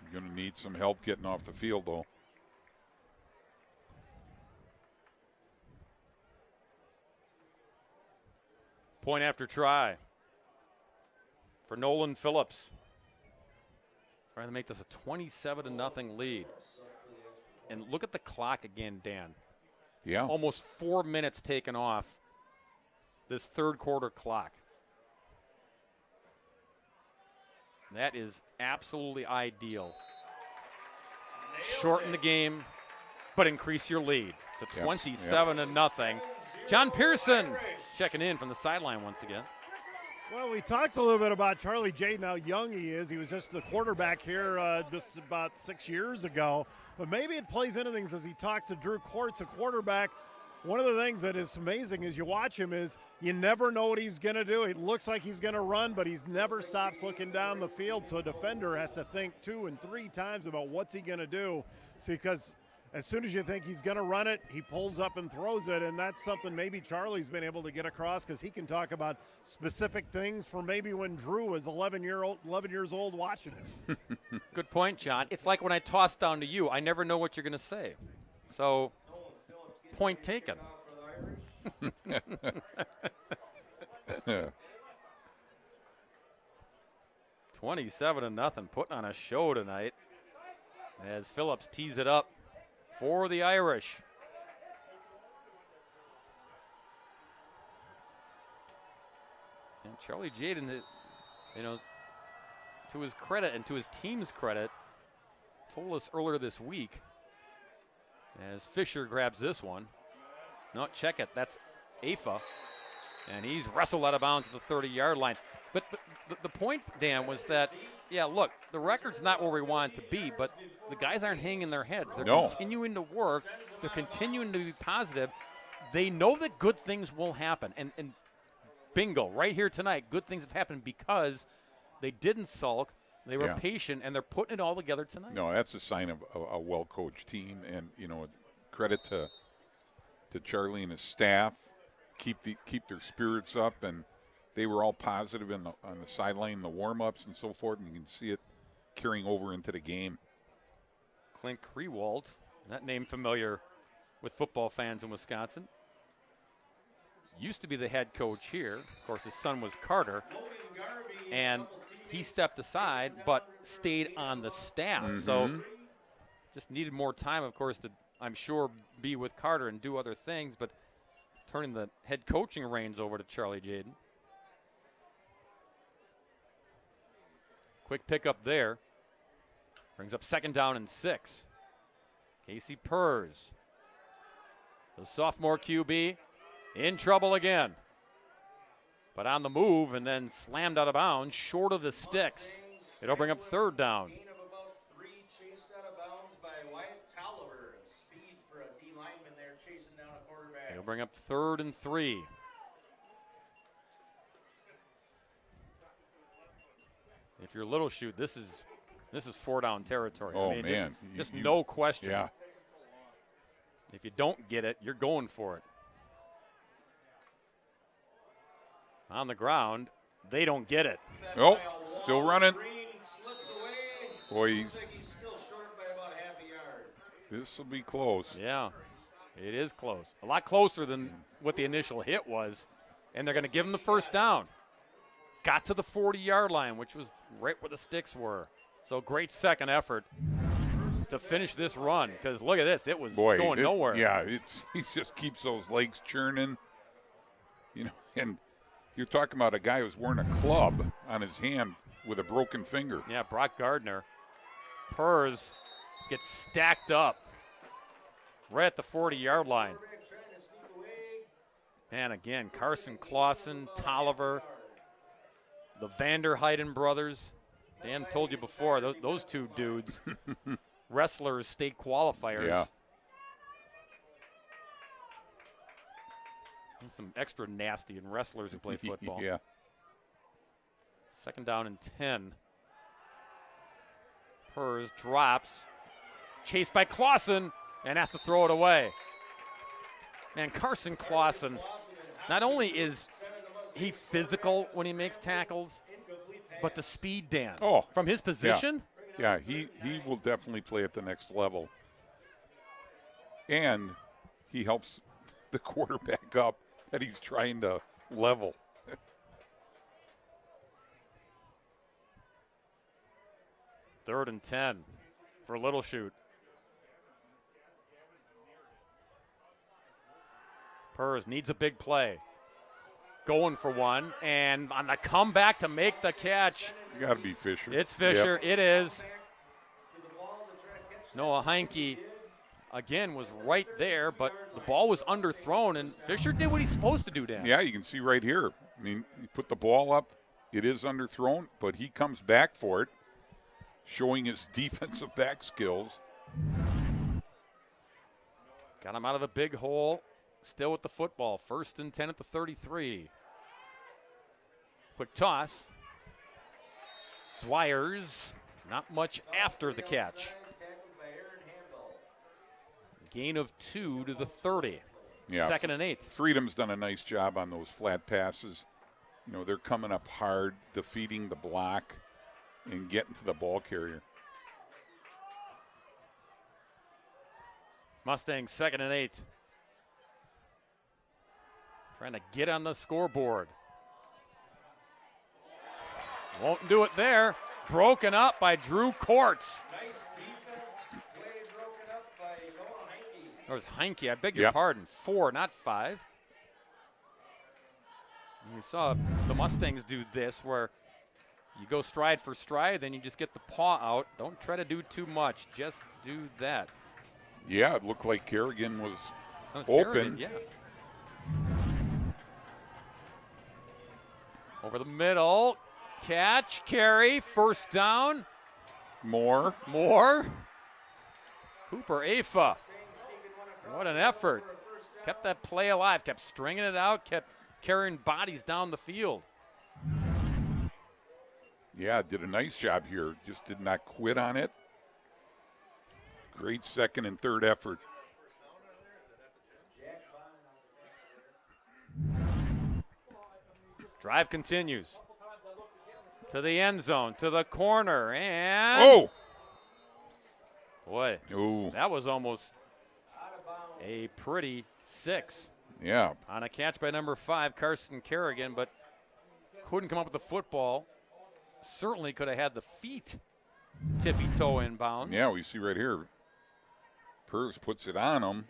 You're going to need some help getting off the field, though.
Point after try for Nolan Phillips. Trying to make this a 27-0 lead. And look at the clock again, Dan.
Yeah.
Almost 4 minutes taken off this third quarter clock. That is absolutely ideal. Shorten the game, but increase your lead to 27-0. John Pearson checking in from the sideline once again.
Well, we talked a little bit about Charlie Jaden, how young he is. He was just the quarterback here just about 6 years ago. But maybe it plays into things as he talks to Drew Courts, a quarterback. One of the things that is amazing as you watch him is you never know what he's going to do. It looks like he's going to run, but he never stops looking down the field. So a defender has to think 2 and 3 times about what's he going to do. See, because as soon as you think he's going to run it, he pulls up and throws it, and that's something maybe Charlie's been able to get across because he can talk about specific things from maybe when Drew was 11 years old watching it.
Good point, John. It's like when I toss down to you, I never know what you're going to say. So, point taken. 27-0, putting on a show tonight as Phillips tees it up for the Irish. And Charlie Jaden, you know, to his credit and to his team's credit, told us earlier this week as Fisher grabs this one. No, check it. That's Afa. And he's wrestled out of bounds at the 30-yard line. But the point, Dan, was that, yeah, look, the record's not where we want it to be, but the guys aren't hanging their heads. They're continuing to work. They're continuing to be positive. They know that good things will happen. And bingo, right here tonight, good things have happened because they didn't sulk. They were patient, and they're putting it all together tonight.
No, that's a sign of a well-coached team. And, you know, credit to Charlie and his staff. Keep their spirits up, and they were all positive on the sideline, the warm-ups and so forth, and you can see it carrying over into the game.
Clint Krewald, that name familiar with football fans in Wisconsin. Used to be the head coach here. Of course, his son was Carter, and he stepped aside but stayed on the staff. So just needed more time, of course, to, I'm sure, be with Carter and do other things, but turning the head coaching reins over to Charlie Jaden. Quick pickup there. Brings up 2nd down and 6. Casey Purrs, the sophomore QB, in trouble again. But on the move and then slammed out of bounds, short of the sticks. It'll bring up 3rd down. It'll bring up 3rd and 3. If you're Little Chute, this is 4-down territory.
Oh,
I mean,
man.
Just no question.
Yeah.
If you don't get it, you're going for it. On the ground, they don't get it.
Oh, still running. Boy, this will be close.
Yeah, it is close. A lot closer than what the initial hit was. And they're going to give him the 1st down. Got to the 40-yard line, which was right where the sticks were. So great second effort to finish this run, because look at this. It was going nowhere.
Yeah, he just keeps those legs churning. You know, and you're talking about a guy who's wearing a club on his hand with a broken finger.
Yeah, Brock Gardner. Purrs gets stacked up right at the 40-yard line. And again, Carson Clausen, Tolliver, the Vanderheiden brothers. Dan told you before, those two dudes, wrestlers, state qualifiers.
Yeah.
There's some extra nasty in wrestlers who play football.
Yeah.
2nd down and 10. Purrs drops. Chased by Clausen and has to throw it away. And Carson Clausen, not only is he physical when he makes tackles, but the speed, Dan.
Oh,
from his position?
Yeah, he will definitely play at the next level. And he helps the quarterback up that he's trying to level.
Third and 10 for Little Chute. Purrs needs a big play. Going for one, and on the comeback to make the catch.
You got to be Fisher.
It's Fisher.
Yep.
It is. Noah Heinke, again, was right there, but the ball was underthrown, and Fisher did what he's supposed to do, Dan.
Yeah, you can see right here. I mean, he put the ball up. It is underthrown, but he comes back for it, showing his defensive back skills.
Got him out of the big hole. Still with the football. 1st and 10 at the 33. Quick toss. Swires, not much after the catch. Gain of 2 to the 30.
Yeah.
2nd and 8.
Freedom's done a nice job on those flat passes. You know, they're coming up hard, defeating the block, and getting to the ball carrier.
Mustangs 2nd and 8. Trying to get on the scoreboard. Won't do it there. Broken up by Drew Courts.
Nice defense. Way broken up by Noah Heinke.
That was Heinke. I beg your pardon. 4, not 5. And you saw the Mustangs do this where you go stride for stride, then you just get the paw out. Don't try to do too much. Just do that.
Yeah, it looked like Kerrigan was
Kerrigan,
open.
yeah. Over the middle. Catch, carry, first down.
More.
Cooper Afa. What an effort. Kept that play alive, kept stringing it out, kept carrying bodies down the field.
Yeah, did a nice job here. Just did not quit on it. Great 2nd and 3rd effort.
Drive continues. To the end zone, to the corner, and boy, that was almost a pretty 6.
Yeah.
On a catch by number 5, Carson Kerrigan, but couldn't come up with the football. Certainly could have had the feet tippy-toe inbounds.
Yeah, we see right here. Purse puts it on him.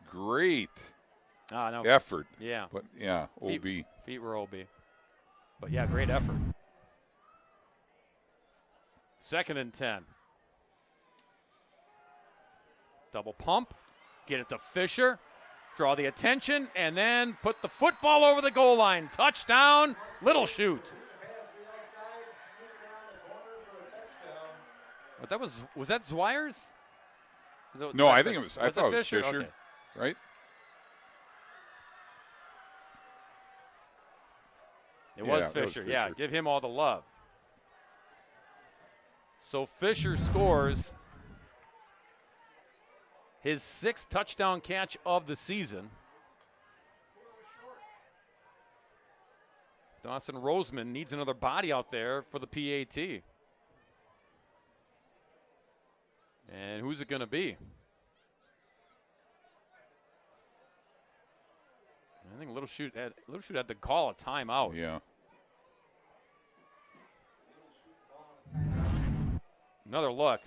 Great effort.
Yeah.
But, yeah, OB.
Feet were OB. But, yeah, great effort. 2nd and 10. Double pump. Get it to Fisher. Draw the attention, and then put the football over the goal line. Touchdown, Little Chute. But that was that Zweiers?
No, I think it was. I thought it was Fisher,
okay.
Right?
It was Fisher. Yeah, give him all the love. So Fisher scores his 6th touchdown catch of the season. Dawson Roseman needs another body out there for the PAT. And who's it going to be? I think Little Chute had to call a timeout.
Yeah.
Another look.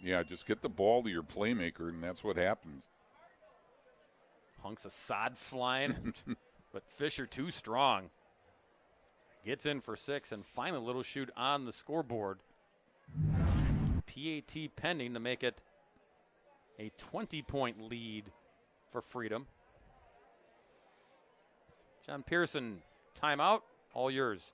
Yeah, just get the ball to your playmaker, and that's what happens.
Hunks of sod flying, but Fisher too strong. Gets in for 6, and finally Little Chute on the scoreboard. PAT pending to make it a 20-point lead for Freedom. John Pearson, timeout, all yours.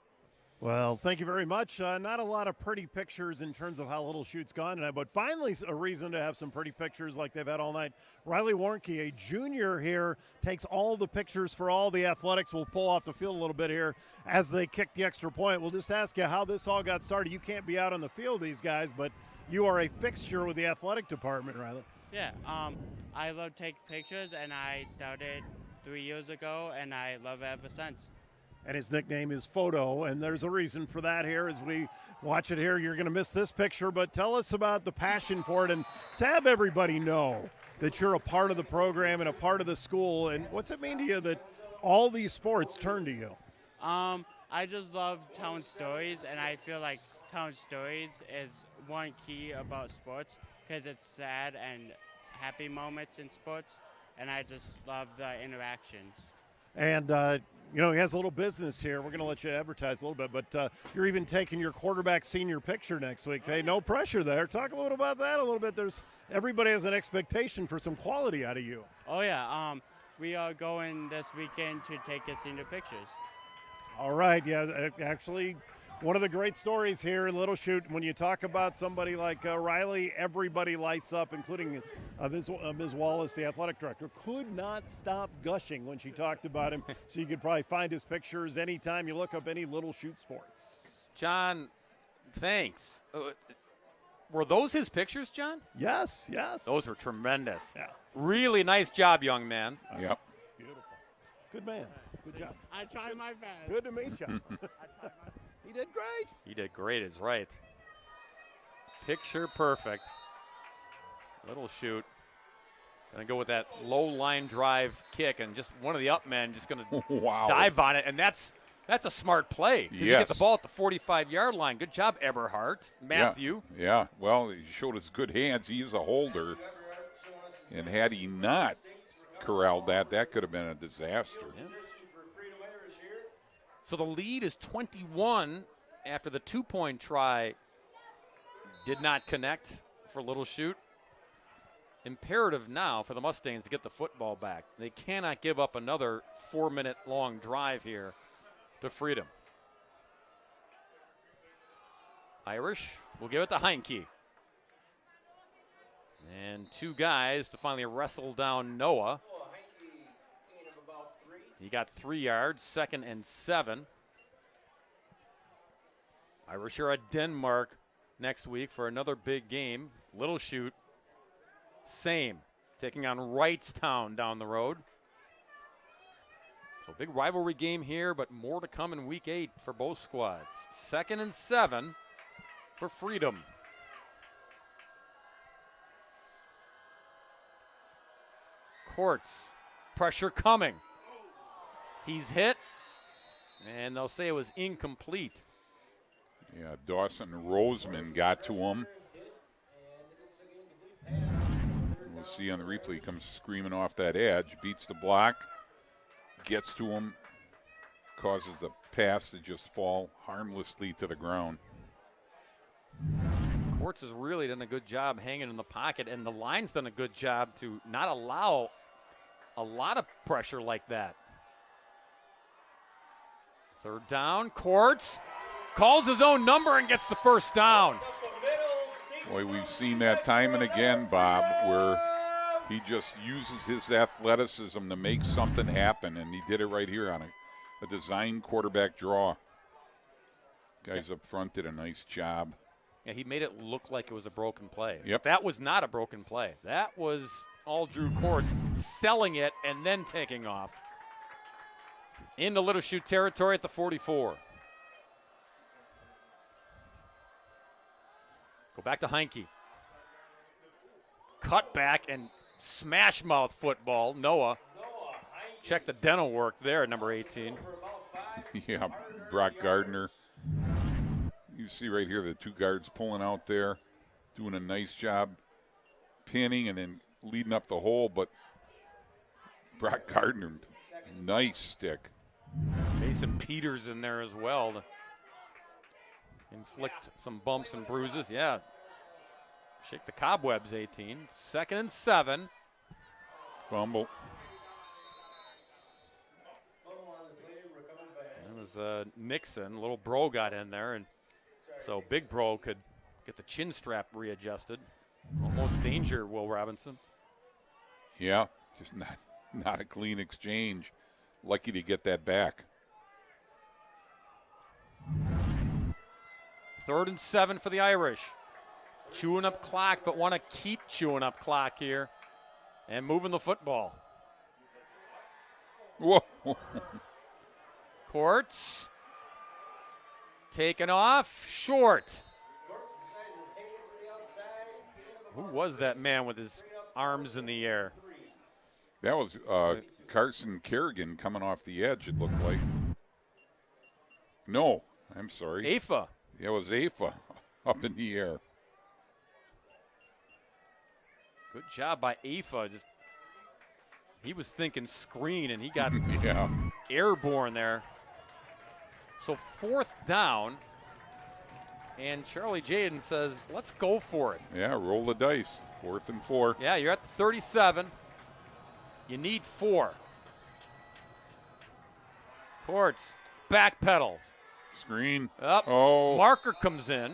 Well, thank you very much. Not a lot of pretty pictures in terms of how Little Chute's gone tonight, but finally a reason to have some pretty pictures like they've had all night. Riley Warnke, a junior here, takes all the pictures for all the athletics. We'll pull off the field a little bit here as they kick the extra point. We'll just ask you how this all got started. You can't be out on the field, these guys, but you are a fixture with the athletic department, Riley.
Yeah, I love taking pictures, and I started 3 years ago, and I love it ever since.
And his nickname is Photo, and there's a reason for that here as we watch it here. You're going to miss this picture, but tell us about the passion for it and to have everybody know that you're a part of the program and a part of the school. And what's it mean to you that all these sports turn to you?
I just love telling stories, and I feel like telling stories is one key about sports because it's sad and happy moments in sports, and I just love the interactions.
And, he has a little business here. We're going to let you advertise a little bit, but you're even taking your quarterback senior picture next week. Hey, no pressure there. Talk a little about that a little bit. Everybody has an expectation for some quality out of you.
Oh, yeah. We are going this weekend to take his senior pictures.
All right. Yeah, actually, one of the great stories here in Little Chute, when you talk about somebody like Riley, everybody lights up, including Ms. Wallace, the athletic director, could not stop gushing when she talked about him. So you could probably find his pictures anytime you look up any Little Chute sports.
John, thanks. Were those his pictures, John?
Yes, yes.
Those were tremendous.
Yeah.
Really nice job, young man.
Yep.
Beautiful. Good man. Good job.
I tried my best.
Good to meet you. He did great.
He did great, is right. Picture perfect. Little Chute. Gonna go with that low line drive kick, and just one of the up men just gonna
Wow.
dive on it, and that's a smart play. 'Cause you get the
Yes.
ball at the 45-yard line. Good job, Eberhardt. Matthew.
Yeah. Well, he showed his good hands. He's a holder. And had he not corralled that could have been a disaster.
Yeah. So the lead is 21 after the 2-point try did not connect for Little Chute. Imperative now for the Mustangs to get the football back. They cannot give up another 4-minute long drive here to Freedom. Irish will give it to Heinke. And 2 guys to finally wrestle down Noah. He got 3 yards, 2nd and 7. Irish are at Denmark next week for another big game. Little Chute, same, taking on Wrightstown down the road. So big rivalry game here, but more to come in week 8 for both squads. 2nd and 7 for Freedom. Courts, pressure coming. He's hit, and they'll say it was incomplete.
Yeah, Dawson Roseman got to him. We'll see on the replay. He comes screaming off that edge, beats the block, gets to him, causes the pass to just fall harmlessly to the ground.
Courts has really done a good job hanging in the pocket, and the line's done a good job to not allow a lot of pressure like that. 3rd down, Courts calls his own number and gets the first down.
Boy, we've seen that time and again, Bob, where he just uses his athleticism to make something happen, and he did it right here on a design quarterback draw. Guys up front did a nice job.
Yeah, he made it look like it was a broken play.
Yep.
That was not a broken play. That was all Drew Courts selling it and then taking off. Into Little Chute territory at the 44. Go back to Heinke. Cut back and smash mouth football. Noah. Check the dental work there at number 18.
Yeah, Brock Gardner. You see right here the 2 guards pulling out there, doing a nice job pinning and then leading up the hole, but Brock Gardner, nice stick.
Mason Peters in there as well to inflict some bumps and bruises. Yeah. Shake the cobwebs, 18. 2nd and 7.
Fumble.
That was Nixon. Little Bro got in there, and so Big Bro could get the chin strap readjusted. Almost danger, Will Robinson.
Yeah, just not a clean exchange. Lucky to get that back.
3rd and 7 for the Irish. Chewing up clock, but want to keep chewing up clock here and moving the football.
Whoa.
Courts taken off, short. Who was that man with his arms in the air?
That was Carson Kerrigan coming off the edge, it looked like. No, I'm sorry.
Afa.
It was Afa up in the air.
Good job by Afa. He was thinking screen, and he got
yeah.
airborne there. So 4th down, and Charlie Jaden says, let's go for it.
Yeah, roll the dice. 4th and 4.
Yeah, you're at the 37. You need 4. Courts, back pedals.
Screen.
Up.
Oh.
Marker comes in.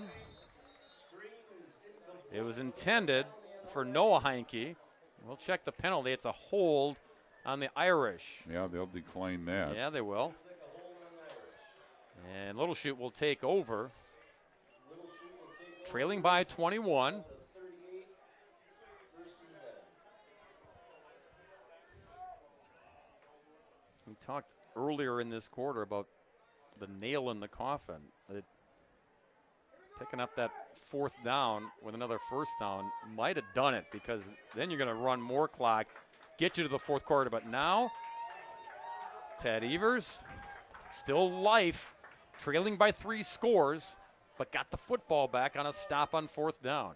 It was intended for Noah Heinke. We'll check the penalty. It's a hold on the Irish.
Yeah, they'll decline that.
Yeah, they will. And Little Chute will take over. trailing by 21. We talked earlier in this quarter about the nail in the coffin. Picking up that 4th down with another 1st down might have done it, because then you're going to run more clock, get you to the 4th quarter. But now, Ted Evers, still life, trailing by 3 scores, but got the football back on a stop on 4th down.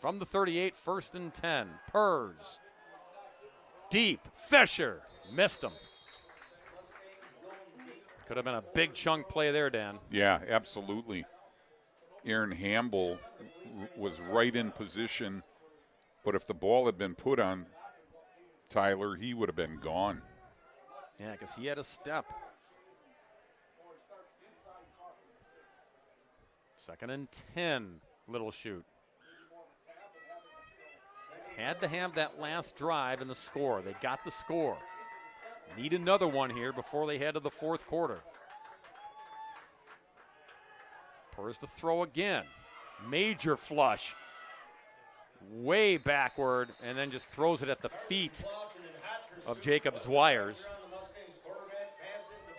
From the 38, 1st and 10. Purrs. Deep. Fisher. Missed him. Could have been a big chunk play there, Dan.
Yeah, absolutely. Aaron Hamble was right in position, but if the ball had been put on Tyler, he would have been gone.
Yeah, because he had a step. 2nd and 10, Little Chute. Had to have that last drive and the score. They got the score. Need another one here before they head to the 4th quarter. Purrs to throw again. Major flush. Way backward, and then just throws it at the feet of Jacob Zwires.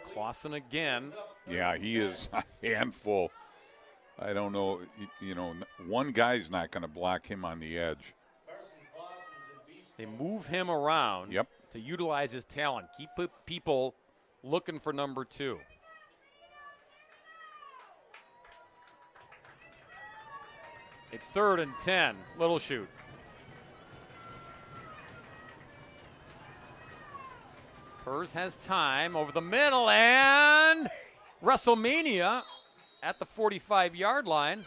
Clausen again.
Yeah, he is a handful. I don't know, one guy's not going to block him on the edge.
They move him around to utilize his talent. Keep people looking for number 2. It's 3rd and 10, Little Chute. Purrs has time over the middle, and WrestleMania at the 45-yard line.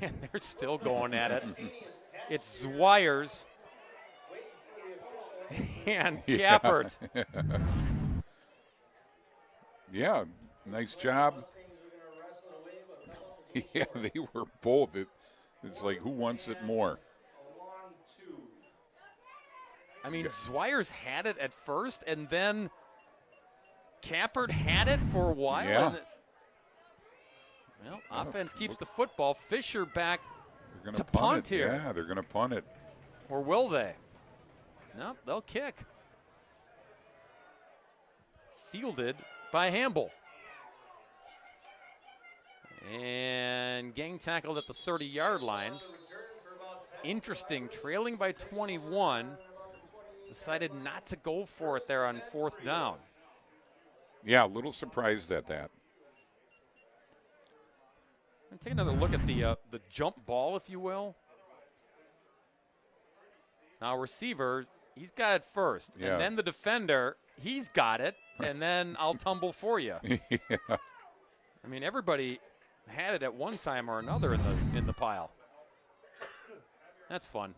And they're still going at it. It's Zwires and Kappert.
Yeah, nice job. Yeah, they were both. It's like, who wants it more?
I mean, Zwires had it at first, and then Kappert had it for a while.
Yeah.
And well, offense keeps the football. Fisher back to punt here.
Yeah, they're going to punt it.
Or will they? No, they'll kick. Fielded by Hamble. And gang tackled at the 30-yard line. Interesting, trailing by 21. Decided not to go for it there on 4th down.
Yeah, a little surprised at that.
Take another look at the jump ball, if you will. Now receiver, he's got it first.
Yeah.
And then the defender, he's got it. And then I'll tumble for you.
Yeah.
I mean, everybody had it at one time or another in the pile. That's fun.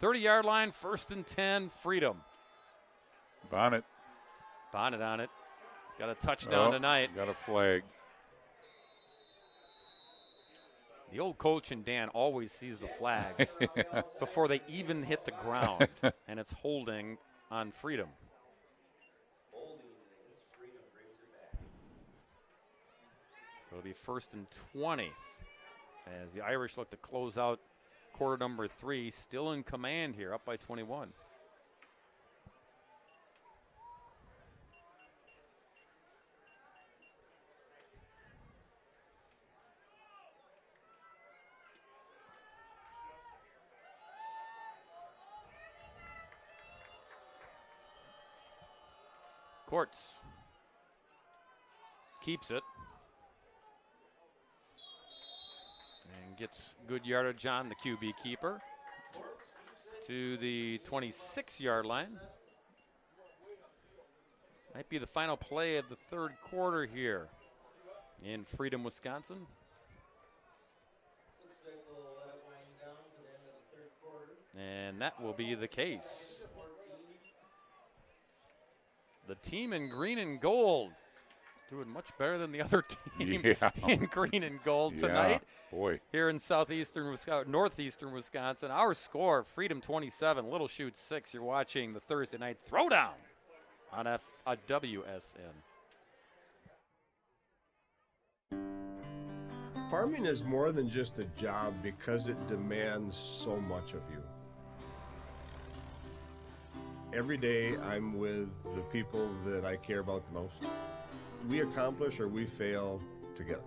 30-yard line, 1st and 10, Freedom.
Bonnet
on it. He's got a touchdown tonight.
Got a flag.
The old coach and Dan always sees the flags before they even hit the ground, and it's holding on Freedom. So it'll be 1st and 20 as the Irish look to close out quarter number 3, still in command here, up by 21. Courts keeps it and gets good yardage on the QB keeper to the 26-yard line. Might be the final play of the 3rd quarter here in Freedom, Wisconsin. And that will be the case. The team in green and gold doing much better than the other team in green and gold tonight.
Boy.
Here in northeastern Wisconsin. Our score, Freedom 27, Little Chute 6. You're watching the Thursday Night Throwdown on WSN.
Farming is more than just a job because it demands so much of you. Every day I'm with the people that I care about the most. We accomplish or we fail together.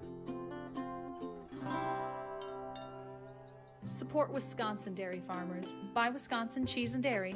Support Wisconsin dairy farmers. Buy Wisconsin cheese and dairy.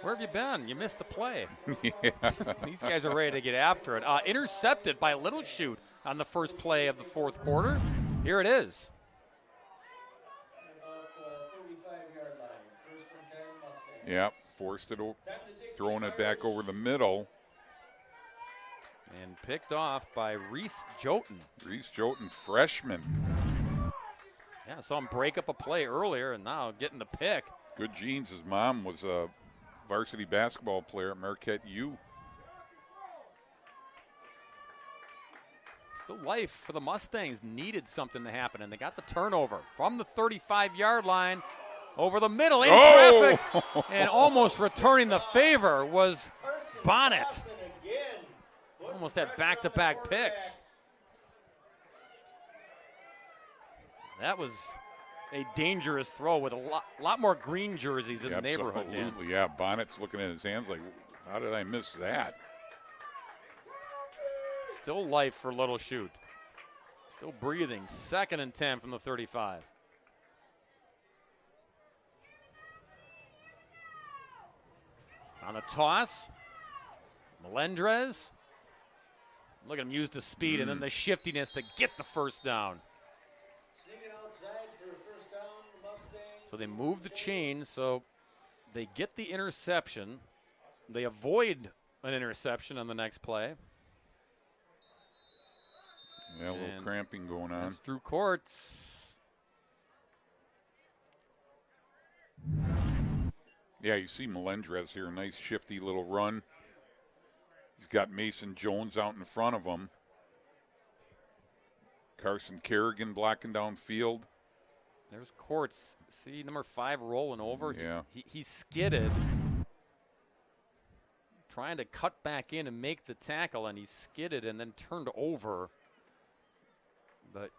Where have you been? You missed the play.
Yeah.
These guys are ready to get after it. Intercepted by Little Chute on the first play of the fourth quarter. Here it is.
About 35-yard line. First and 10 Mustangs.
Yep, forced it, throwing it back over the middle.
And picked off by Reese Joten.
Reese Joten, freshman.
Yeah, I saw him break up a play earlier and now getting the pick.
Good genes. His mom was a varsity basketball player at Marquette U.
Still life for the Mustangs. Needed something to happen, and they got the turnover from the 35-yard line over the middle in traffic. And almost returning the favor was Bonnet. Almost had back-to-back picks. That was a dangerous throw with a lot more green jerseys in the neighborhood.
Absolutely, yeah. Bonnet's looking at his hands like, how did I miss that?
Still life for Little Chute. Still breathing. 2nd and 10 from the 35. On a toss, Melendrez. Look at him use the speed and then the shiftiness to get the first down. So they move the chain, so they get the interception. They avoid an interception on the next play.
Yeah, a little cramping going on.
That's Drew Courts.
Yeah, you see Melendrez here, nice shifty little run. He's got Mason Jones out in front of him. Carson Kerrigan blocking downfield.
There's Courts. See number 5 rolling over.
Yeah.
He skidded. Trying to cut back in and make the tackle, and he skidded and then turned over. But,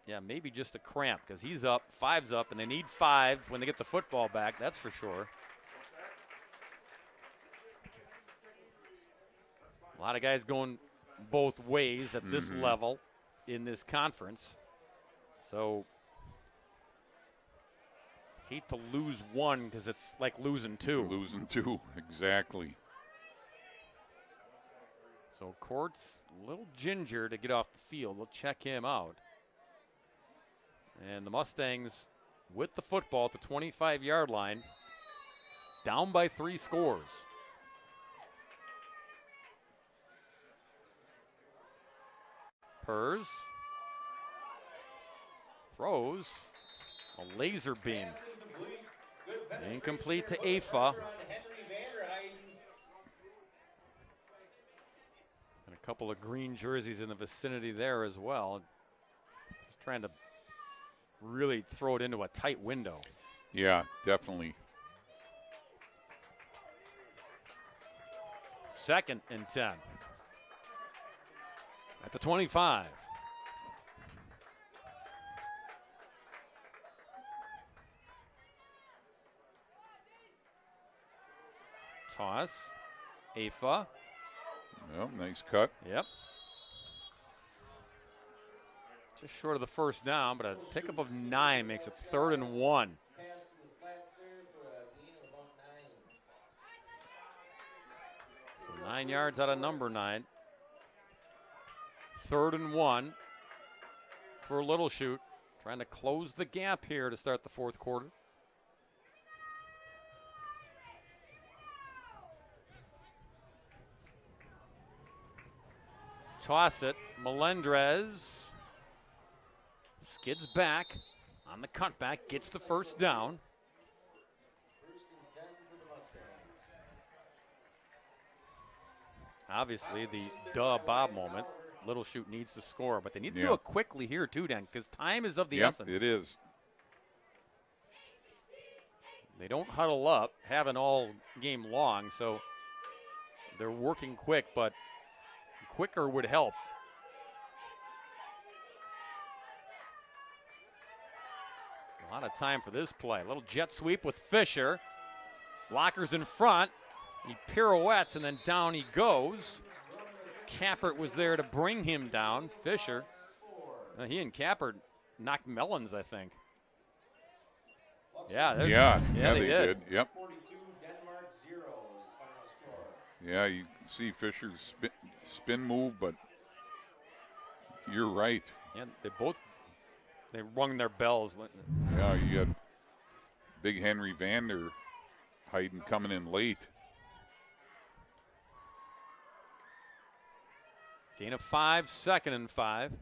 yeah, maybe just a cramp because he's up, 5's up, and they need 5 when they get the football back, that's for sure. A lot of guys going both ways at this level in this conference. So, hate to lose one because it's like losing 2.
Losing 2, exactly.
So Courts, a little ginger to get off the field. We'll check him out. And the Mustangs with the football at the 25-yard line, down by 3 scores. Purrs throws a laser beam. Incomplete to Afa. And a couple of green jerseys in the vicinity there as well. Just trying to really throw it into a tight window.
Yeah, definitely.
2nd and 10. At the 25. Toss. Afa.
Well, nice cut.
Yep. Just short of the first down, but a pickup of 9 makes it 3rd and 1. 9 yards out of number 9. 3rd and 1 for Little Chute. Trying to close the gap here to start the 4th quarter. Toss it. Melendrez skids back on the cutback, gets the first down. Obviously, the Bob moment. Little Chute needs to score, but they need to do it quickly here too, Dan, because time is of the essence.
It is.
They don't huddle up, haven't all game long, so they're working quick, but quicker would help. A lot of time for this play. A little jet sweep with Fisher. Lockers in front. He pirouettes, and then down he goes. Kappert was there to bring him down. Fisher. He and Kappert knocked melons, I think. Yeah, they did.
Yep. Yeah, you can see Fisher's spin move, but you're right.
Yeah, they rung their bells.
Yeah, you had big Henry Vander Heiden coming in late.
Gain of 5, 2nd and 5.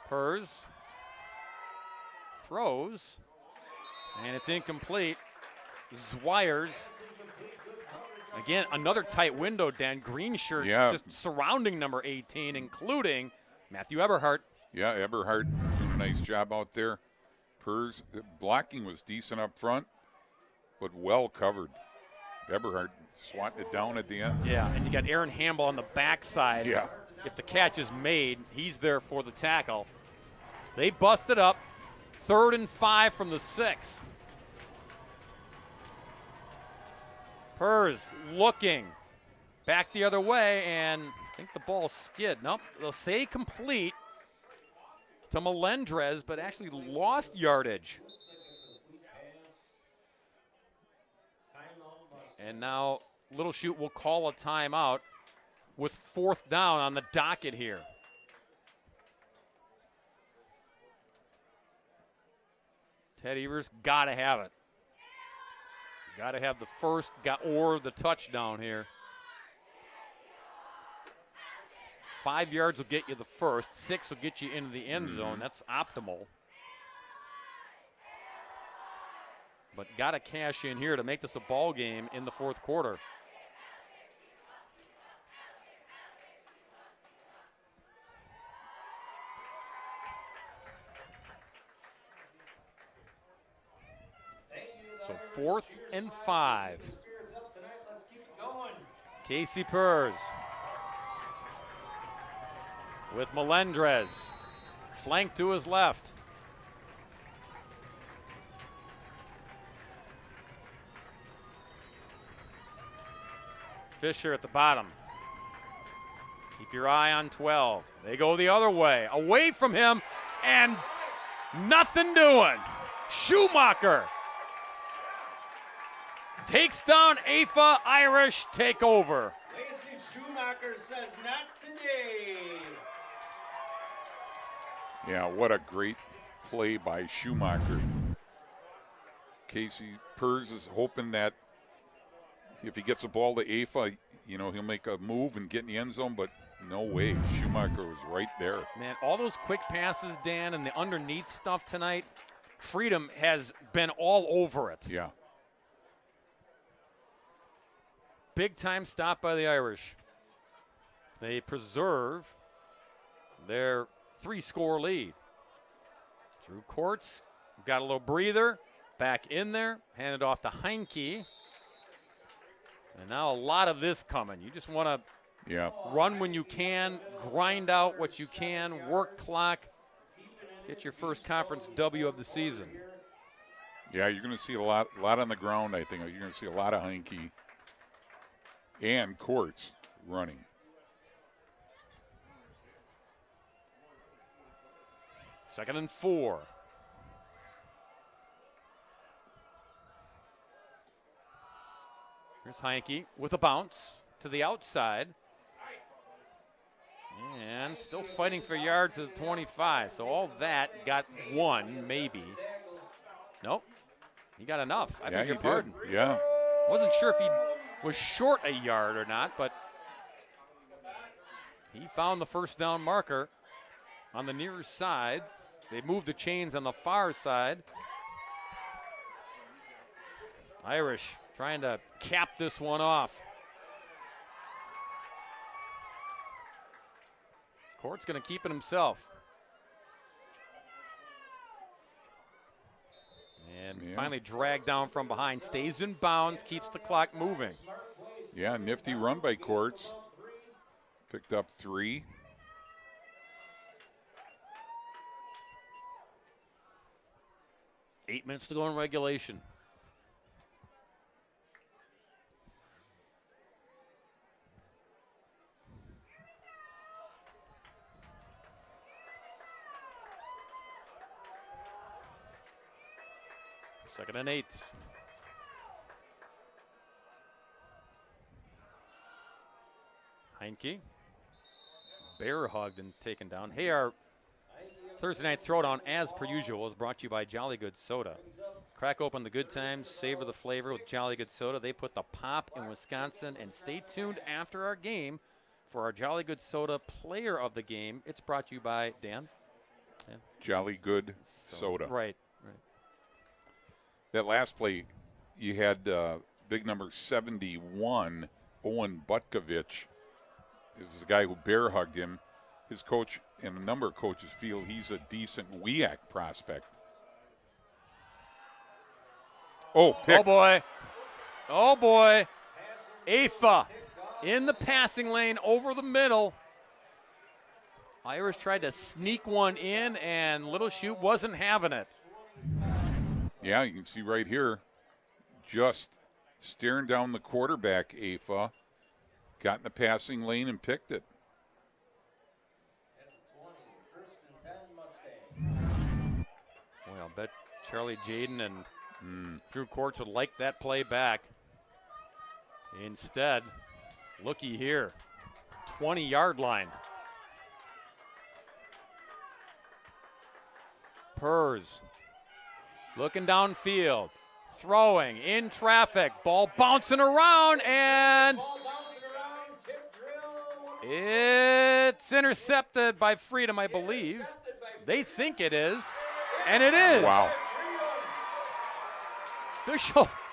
Purrs throws, and it's incomplete. Zwires. Again, another tight window, Dan. Green shirts just surrounding number 18, including Matthew Eberhardt.
Yeah, Eberhardt doing a nice job out there. Purrs, blocking was decent up front, but well covered. Eberhardt swatting it down at the end.
Yeah, and you got Aaron Hamble on the backside.
Yeah.
If the catch is made, he's there for the tackle. They busted up. 3rd and 5 from the 6. Purrs looking back the other way, and I think the ball skid. Nope, they'll say complete to Melendrez, but actually lost yardage. And now Little Chute will call a timeout with 4th down on the docket here. Ted Evers got to have it. Got to have the first or the touchdown here. 5 yards will get you the first. 6 will get you into the end zone. That's optimal. But got to cash in here to make this a ball game in the 4th quarter. So 4th and 5. Casey Purrs with Melendrez. Flank to his left. Fisher at the bottom. Keep your eye on 12. They go the other way. Away from him, and nothing doing. Schumacher takes down Afa. Irish take over.
Lacey Schumacher says not today.
Yeah, what a great play by Schumacher. Casey Purrs is hoping that if he gets the ball to Afa, he'll make a move and get in the end zone, but no way. Schumacher was right there.
Man, all those quick passes, Dan, and the underneath stuff tonight, Freedom has been all over it.
Yeah.
Big time stop by the Irish. They preserve their 3-score lead. Drew Courts got a little breather, back in there, handed off to Heinke. And now a lot of this coming. You just want to run when you can, grind out what you can, work clock, get your first conference W of the season.
Yeah, you're going to see a lot on the ground, I think. You're going to see a lot of Heinke and Courts running.
2nd and 4. Here's Heineke with a bounce to the outside. And still fighting for yards at the 25. So all that got 1, maybe. Nope. He got enough. I beg your pardon.
Yeah.
Wasn't sure if he was short a yard or not, but he found the first down marker on the near side. They moved the chains on the far side. Irish trying to cap this one off. Court's going to keep it himself. And finally dragged down from behind. Stays in bounds, keeps the clock moving.
Yeah, nifty run by Courts. Picked up 3.
Eight minutes to go in regulation. Second and 8. Heineke. Bear hugged and taken down. Hey, our Thursday Night Throwdown, as per usual, is brought to you by Jolly Good Soda. Crack open the good times, savor the flavor with Jolly Good Soda. They put the pop in Wisconsin. And stay tuned after our game for our Jolly Good Soda player of the game. It's brought to you by Dan. Yeah.
Jolly Good Soda.
Right.
That last play, you had big number 71, Owen Butkovich. It was the guy who bear hugged him. His coach and a number of coaches feel he's a decent WEAC prospect. Oh, pick.
Oh, boy. Oh, boy. Afa in the passing lane over the middle. Irish tried to sneak one in, and Little Chute wasn't having it.
Yeah, you can see right here, just staring down the quarterback, Afa. Got in the passing lane and picked it.
Well, I'll bet Charlie Jaden and Drew Courts would like that play back. Instead, looky here, 20-yard line. Purrs looking downfield, throwing in traffic, ball bouncing around, and it's intercepted by Freedom, I believe. They think it is, and it is.
Wow.
The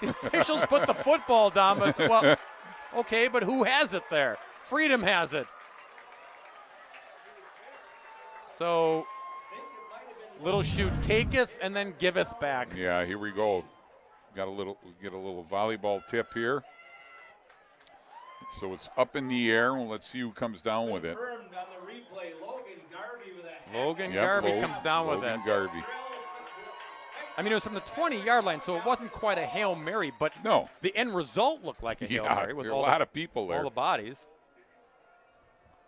officials put the football down, but, well, okay, but who has it there? Freedom has it. So Little Chute taketh and then giveth back.
Yeah, here we go. Get a little volleyball tip here. So it's up in the air, and let's see who comes down with it.
Logan Garvey comes down with it.
Logan Garvey.
I mean, it was from the 20-yard line, so it wasn't quite a Hail Mary, but
no,
the end result looked like a Hail Mary with
there are a lot of people there.
All the bodies.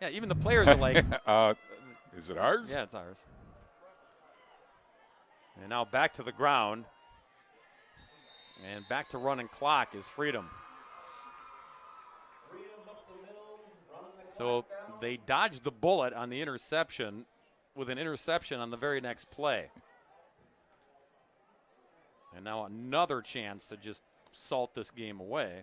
Yeah, even the players are like.
Is it ours?
Yeah, it's ours. And now back to the ground. And back to running clock is Freedom. So they dodged the bullet on the interception with an interception on the very next play. And now another chance to just salt this game away.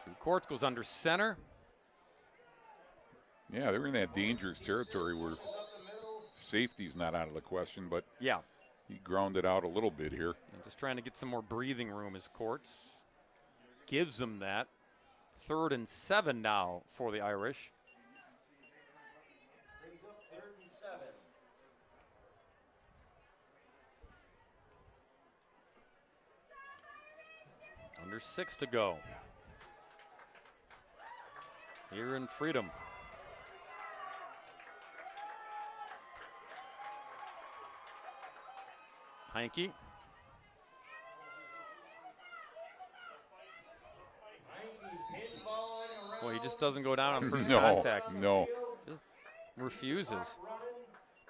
Drew Courts goes under center.
Yeah, they were in that dangerous territory where safety's not out of the question, but
yeah,
he grounded out a little bit here.
And just trying to get some more breathing room as Courts gives them that. 3rd and 7 now for the Irish. Under 6 to go. Here in Freedom. Heineke. just doesn't go down on first
No,
contact.
no.
Just refuses.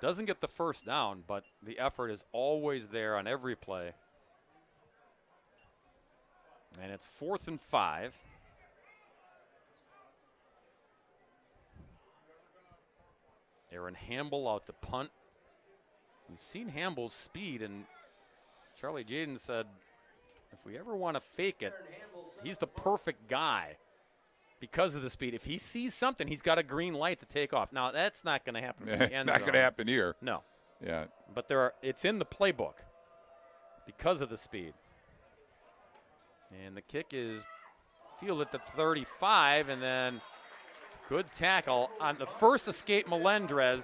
Doesn't get the first down, but the effort is always there on every play. And it's 4th and 5. Aaron Hamble out to punt. We've seen Hamble's speed, and Charlie Jaden said, if we ever want to fake it, he's the perfect guy because of the speed. If he sees something, he's got a green light to take off. Now, that's not going to happen from the end
Not
zone.
going to happen here.
No.
Yeah.
But it's in the playbook because of the speed. And the kick is fielded at 35, and then good tackle on the first escape, Melendrez,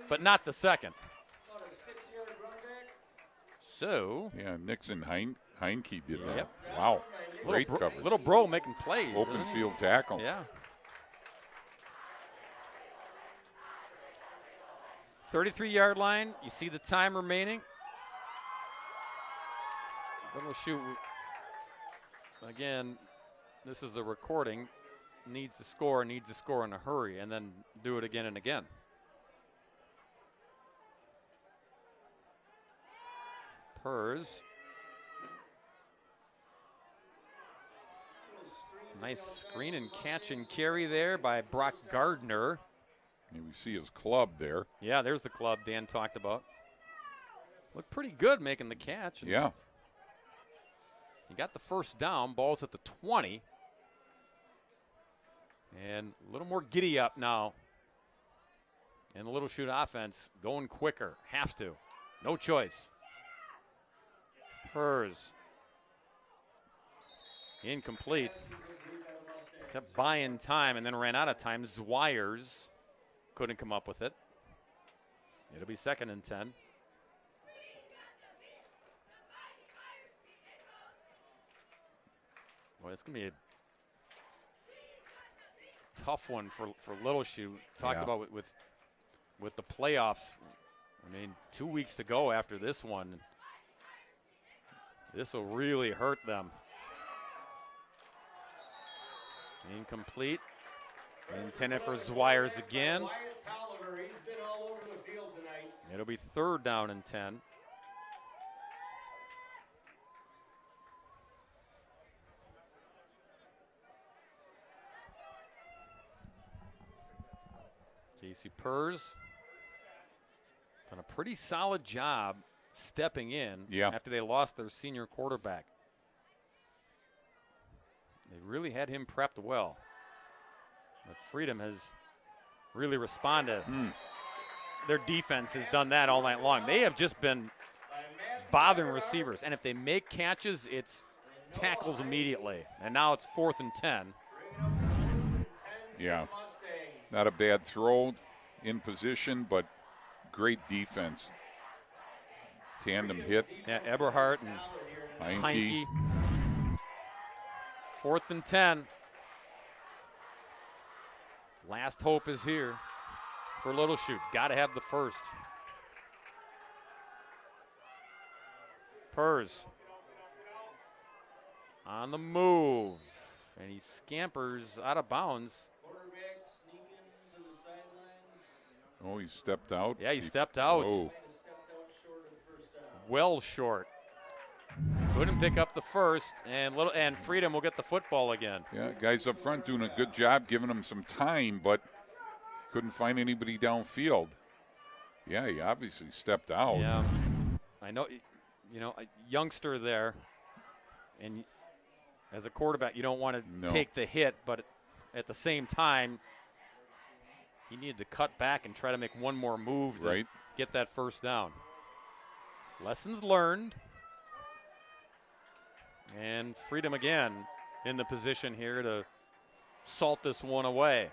but not the second. So.
Yeah, Nixon Heinke did that.
Yep.
Wow. Great coverage.
Little bro making plays.
Open field tackle.
Yeah. 33-yard line. You see the time remaining. Little Chute. Again, this is a recording. Needs to score in a hurry, and then do it again and again. Purrs. Nice screen and catch and carry there by Brock Gardner.
And we see his club there.
Yeah, there's the club Dan talked about. Looked pretty good making the catch.
Yeah.
He got the first down. Ball's at the 20. And a little more giddy up now. And the Little Chute offense going quicker. Have to. No choice. Purrs. Incomplete. Kept buying time and then ran out of time. Zwires couldn't come up with it. It'll be 2nd and 10. Well, it's going to be a tough one for Little Chute. Talked about with the playoffs. I mean, 2 weeks to go after this one. This will really hurt them. Incomplete. Intended for Zwires again. It'll be 3rd down and 10. Casey Purrs done a pretty solid job stepping in after they lost their senior quarterback. They really had him prepped well. But Freedom has really responded. Their defense has done that all night long. They have just been bothering receivers. And if they make catches, it's tackles immediately. And now it's 4th and 10.
Yeah. Not a bad throw in position, but great defense. Tandem hit.
Yeah, Eberhardt and Heinke. 4th and 10. Last hope is here for Little Chute. Got to have the first. Purrs on the move, and he scampers out of bounds.
Oh, he stepped out.
Yeah, he stepped out.
Oh.
Well short. Couldn't pick up the first, and Freedom will get the football again.
Yeah, guys up front doing a good job, giving him some time, but couldn't find anybody downfield. Yeah, he obviously stepped out.
Yeah, I know. A youngster there, and as a quarterback, you don't want to take the hit, but at the same time, he needed to cut back and try to make one more move to get that first down. Lessons learned. And Freedom again in the position here to salt this one away.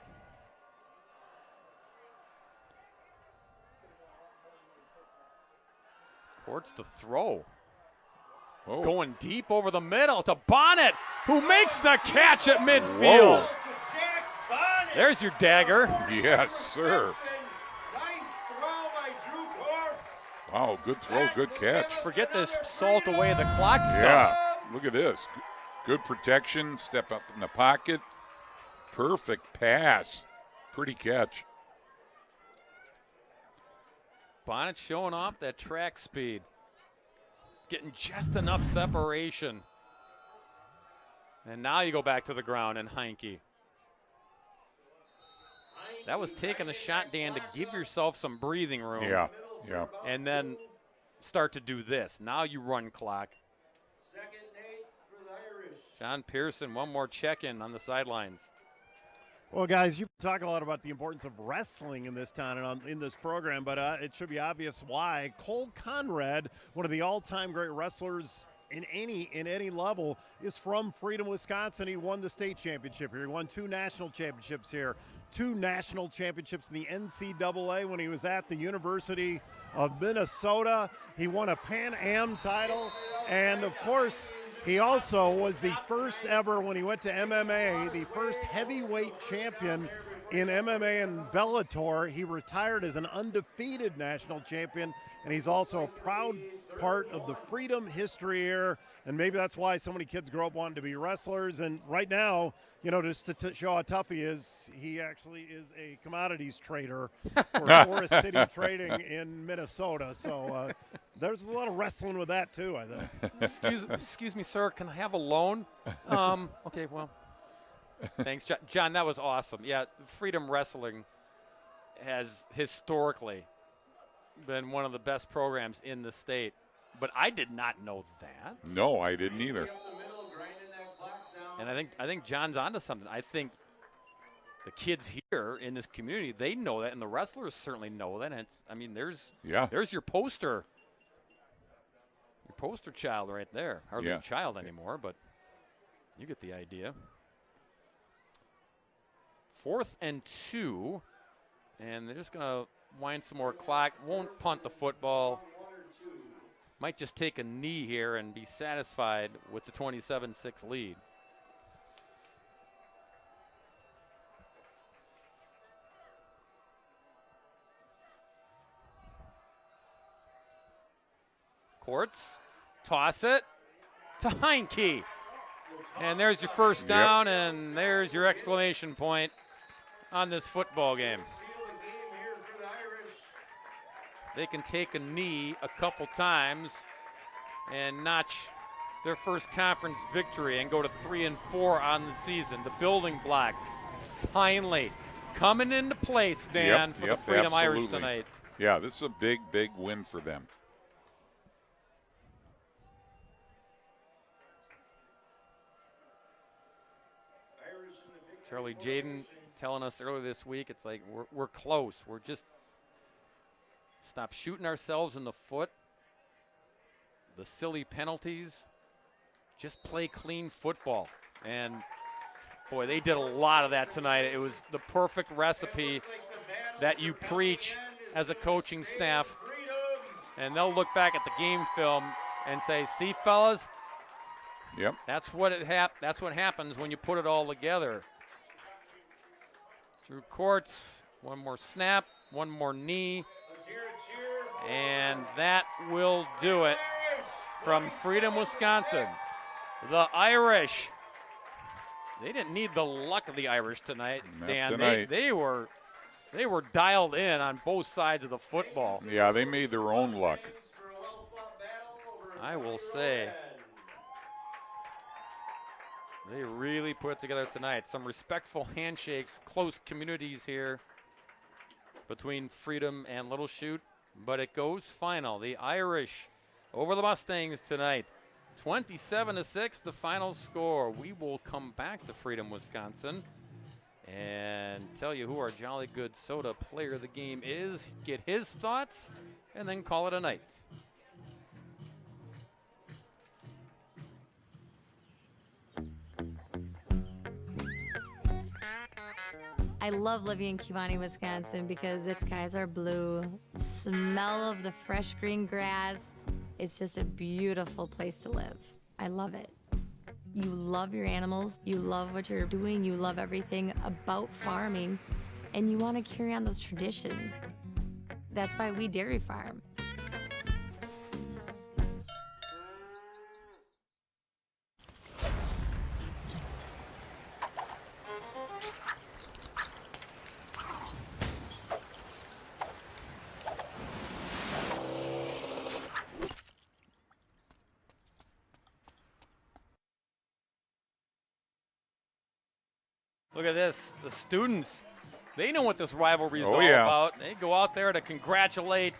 Courts to throw.
Whoa.
Going deep over the middle to Bonnet, who makes the catch at midfield.
Whoa.
There's your dagger.
Yes, sir. Wow, good throw, good catch.
Forget this salt away the clock stuff.
Yeah, look at this. Good protection, step up in the pocket, Perfect pass. Pretty catch.
Bonnet showing off that track speed. Getting just enough separation. And now you go back to the ground and Heinke. That was taking a shot, Dan, to give yourself some breathing room.
Yeah, yeah.
And then start to do this. Now you run clock. John Pearson, one more check-in on the sidelines.
Well, guys, you talk a lot about the importance of wrestling in this town and in this program, but it should be obvious why. Cole Conrad, one of the all-time great wrestlers in any level, is from Freedom, Wisconsin. He won the state championship here. He won 2 national championships here, 2 national championships in the NCAA when he was at the University of Minnesota. He won a Pan Am title, and of course, he also was the first ever, when he went to MMA, the first heavyweight champion in MMA and Bellator. He retired as an undefeated national champion, and he's also a proud part of the Freedom history here, and maybe that's why so many kids grow up wanting to be wrestlers. And right now, you know, just to show how tough he is, he actually is a commodities trader for Forest City Trading in Minnesota. So there's a lot of wrestling with that too, I think.
Excuse me, sir. Can I have a loan? Okay, well, thanks, John. John, that was awesome. Yeah, Freedom Wrestling has historically been one of the best programs in the state. But I did not know that.
No, I didn't either.
And I think John's onto something. I think the kids here in this community, they know that, and the wrestlers certainly know that. And it's, I mean, there's your poster child right there. Hardly a child anymore, but you get the idea. 4th and 2, and they're just going to wind some more clock. Won't punt the football. Might just take a knee here and be satisfied with the 27-6 lead. Courts, toss it to Heinke. And there's your first down, and there's your exclamation point on this football game. They can take a knee a couple times and notch their first conference victory and go to 3-4 on the season. The building blocks finally coming into place, Dan, for the Freedom Irish tonight.
Yeah, this is a big, big win for them.
Charlie Jaden telling us earlier this week, it's like we're close. We're just stop shooting ourselves in the foot. The silly penalties. Just play clean football. And, boy, they did a lot of that tonight. It was the perfect recipe that you preach as a coaching staff. And they'll look back at the game film and say, see, fellas, that's what happens when you put it all together. Drew Courts, one more snap, one more knee. And that will do it from Freedom, Wisconsin. The Irish, they didn't need the luck of the Irish tonight, Dan.
Tonight.
They were dialed in on both sides of the football.
Yeah, they made their own luck.
I will say they really put it together tonight. Some respectful handshakes, close communities here between Freedom and Little Chute. But it goes final. The Irish over the Mustangs tonight. 27-6, the final score. We will come back to Freedom, Wisconsin, and tell you who our Jolly Good Soda player of the game is, get his thoughts, and then call it a night.
I love living in Kewanee, Wisconsin because the skies are blue. The smell of the fresh green grass. It's just a beautiful place to live. I love it. You love your animals. You love what you're doing. You love everything about farming. And you want to carry on those traditions. That's why we dairy farm.
Look at this. The students, they know what this rivalry is
Oh,
all
yeah.
about. They go out there to congratulate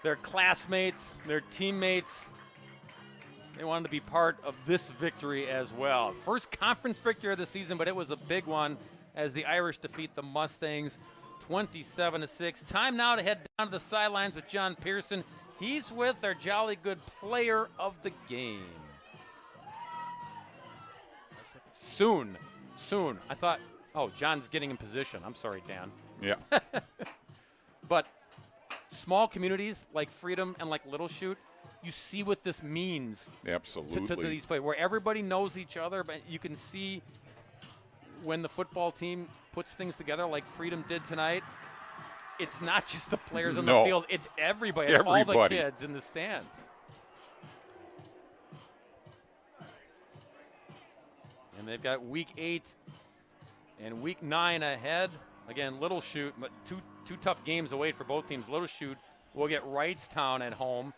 their classmates, their teammates. They wanted to be part of this victory as well. First conference victory of the season, but it was a big one as the Irish defeat the Mustangs 27-6. Time now to head down to the sidelines with John Pearson. He's with our jolly good player of the game. Soon. I thought, oh, John's getting in position. I'm sorry, Dan.
Yeah.
But small communities like Freedom and like Little Chute, you see what this means
Absolutely.
to these players, where everybody knows each other, but you can see when the football team puts things together like Freedom did tonight, it's not just the players on the field, it's everybody. It's all the kids in the stands. And they've got week 8 and week 9 ahead. Again, Little Chute, but two tough games away for both teams. Little Chute will get Wrightstown at home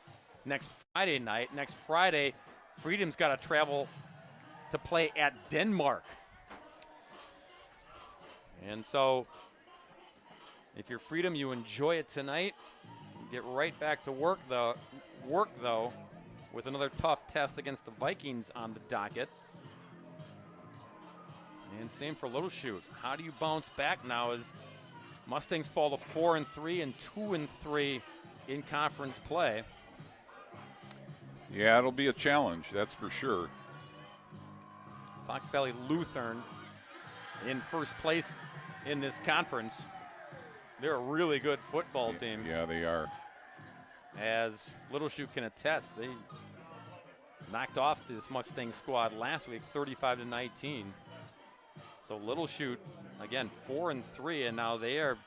next Friday night. Next Friday, Freedom's got to travel to play at Denmark. And so, if you're Freedom, you enjoy it tonight. Get right back to work though, with another tough test against the Vikings on the docket. And same for Little Chute. How do you bounce back now as Mustangs fall to 4-3 and 2-3 in conference play?
Yeah, it'll be a challenge, that's for sure.
Fox Valley Lutheran in first place in this conference. They're a really good football team.
Yeah, they are.
As Little Chute can attest, they knocked off this Mustang squad last week 35-19. So Little Chute, again, 4-3, and now they're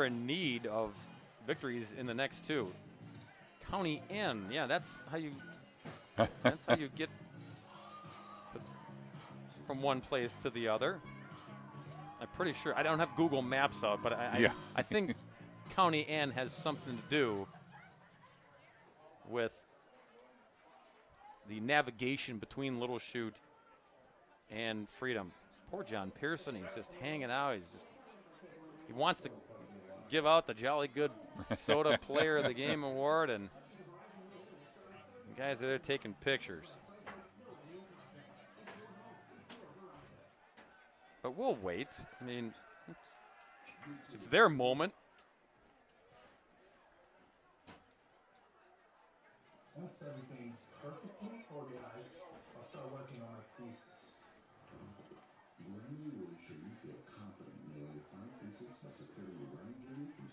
in need of victories in the next 2. County N, yeah, that's how you get from one place to the other. I'm pretty sure, I don't have Google Maps out, but I think County N has something to do with the navigation between Little Chute and Freedom. Poor John Pearson, he's just hanging out. He wants to give out the Jolly Good Soda Player of the Game award, and the guys are there taking pictures. But we'll wait. I mean, it's their moment.
Once everything's perfectly organized, I'll start working on my thesis.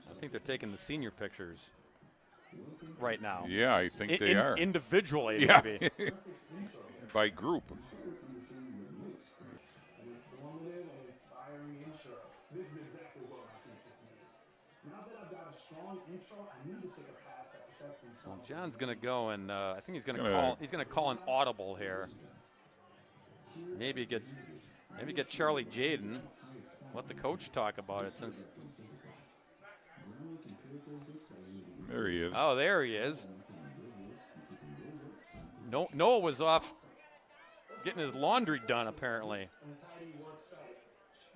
I think they're taking the senior pictures right now.
Yeah, I think they are.
Individually,
yeah.
maybe.
By group.
This is exactly what my thesis needed. Now that I've got a strong intro, I need to take a pass at perfecting
Well, John's going to go and I think he's going to call an audible here. Maybe get Charlie Jaden. Let the coach talk about it since.
There he is.
Oh, there he is. Noah was off getting his laundry done, apparently.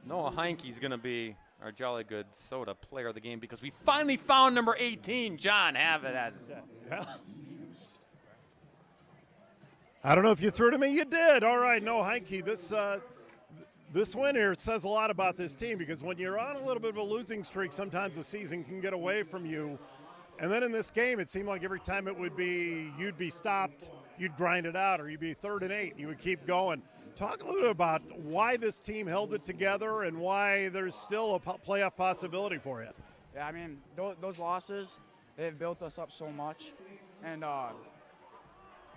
Noah Heinke's going to be our Jolly Good Soda Player of the Game because we finally found number 18. John, have it as.
Yeah. I don't know if you threw to me. You did. All right, Noah Heinke. This win here says a lot about this team because when you're on a little bit of a losing streak, sometimes the season can get away from you. And then in this game, it seemed like every time you'd be stopped, you'd grind it out, or you'd be 3rd and 8, and you would keep going. Talk a little bit about why this team held it together and why there's still a playoff possibility for you.
Yeah, I mean, those losses, they've built us up so much. And, I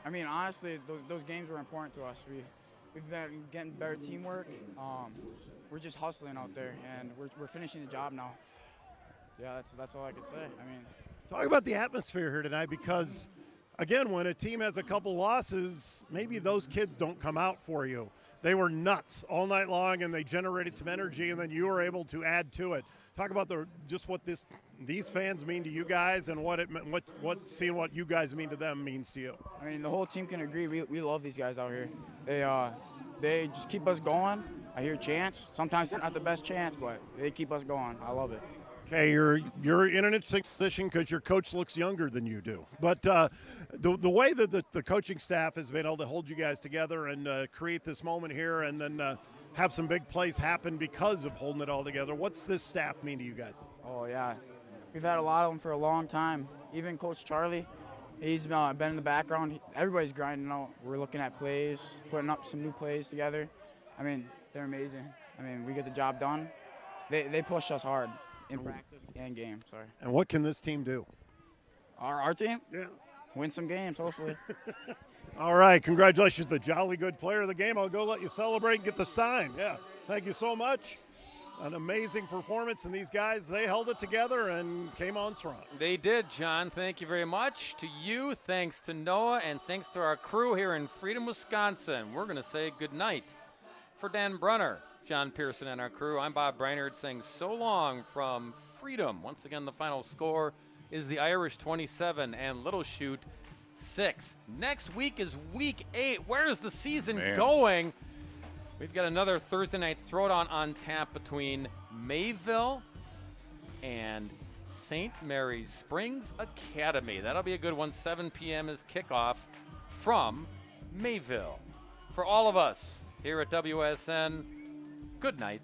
mean, honestly, those games were important to us. We've been getting better teamwork. We're just hustling out there, and we're finishing the job now. Yeah, that's all I could say. I mean,
talk about the atmosphere here tonight because, again, when a team has a couple losses, maybe those kids don't come out for you. They were nuts all night long, and they generated some energy, and then you were able to add to it. Talk about what these fans mean to you guys, and what seeing what you guys mean to them means to you.
I mean, the whole team can agree. We love these guys out here. They just keep us going, I hear chants. Sometimes they're not the best chants, but they keep us going. I love it.
Okay, you're in an interesting position because your coach looks younger than you do. But the way that the coaching staff has been able to hold you guys together and create this moment here and then have some big plays happen because of holding it all together, what's this staff mean to you guys?
Oh, yeah. We've had a lot of them for a long time. Even Coach Charlie, he's been in the background. Everybody's grinding out. We're looking at plays, putting up some new plays together. I mean, they're amazing. I mean, we get the job done. They push us hard in practice and game. Sorry.
And what can this team do?
Our team?
Yeah.
Win some games, hopefully.
All right, congratulations, the jolly good player of the game. I'll go let you celebrate and get the sign. Yeah, thank you so much. An amazing performance, and these guys, they held it together and came on strong.
They did, John. Thank you very much to you. Thanks to Noah, and thanks to our crew here in Freedom, Wisconsin. We're going to say good night. For Dan Brunner, John Pearson, and our crew, I'm Bob Brainerd saying so long from Freedom. Once again, the final score is the Irish 27 and Little Chute 6. Next week is week 8. Where is the season going? We've got another Thursday night throwdown on tap between Mayville and St. Mary's Springs Academy. That'll be a good one. 7 p.m. is kickoff from Mayville. For all of us here at WSN, good night.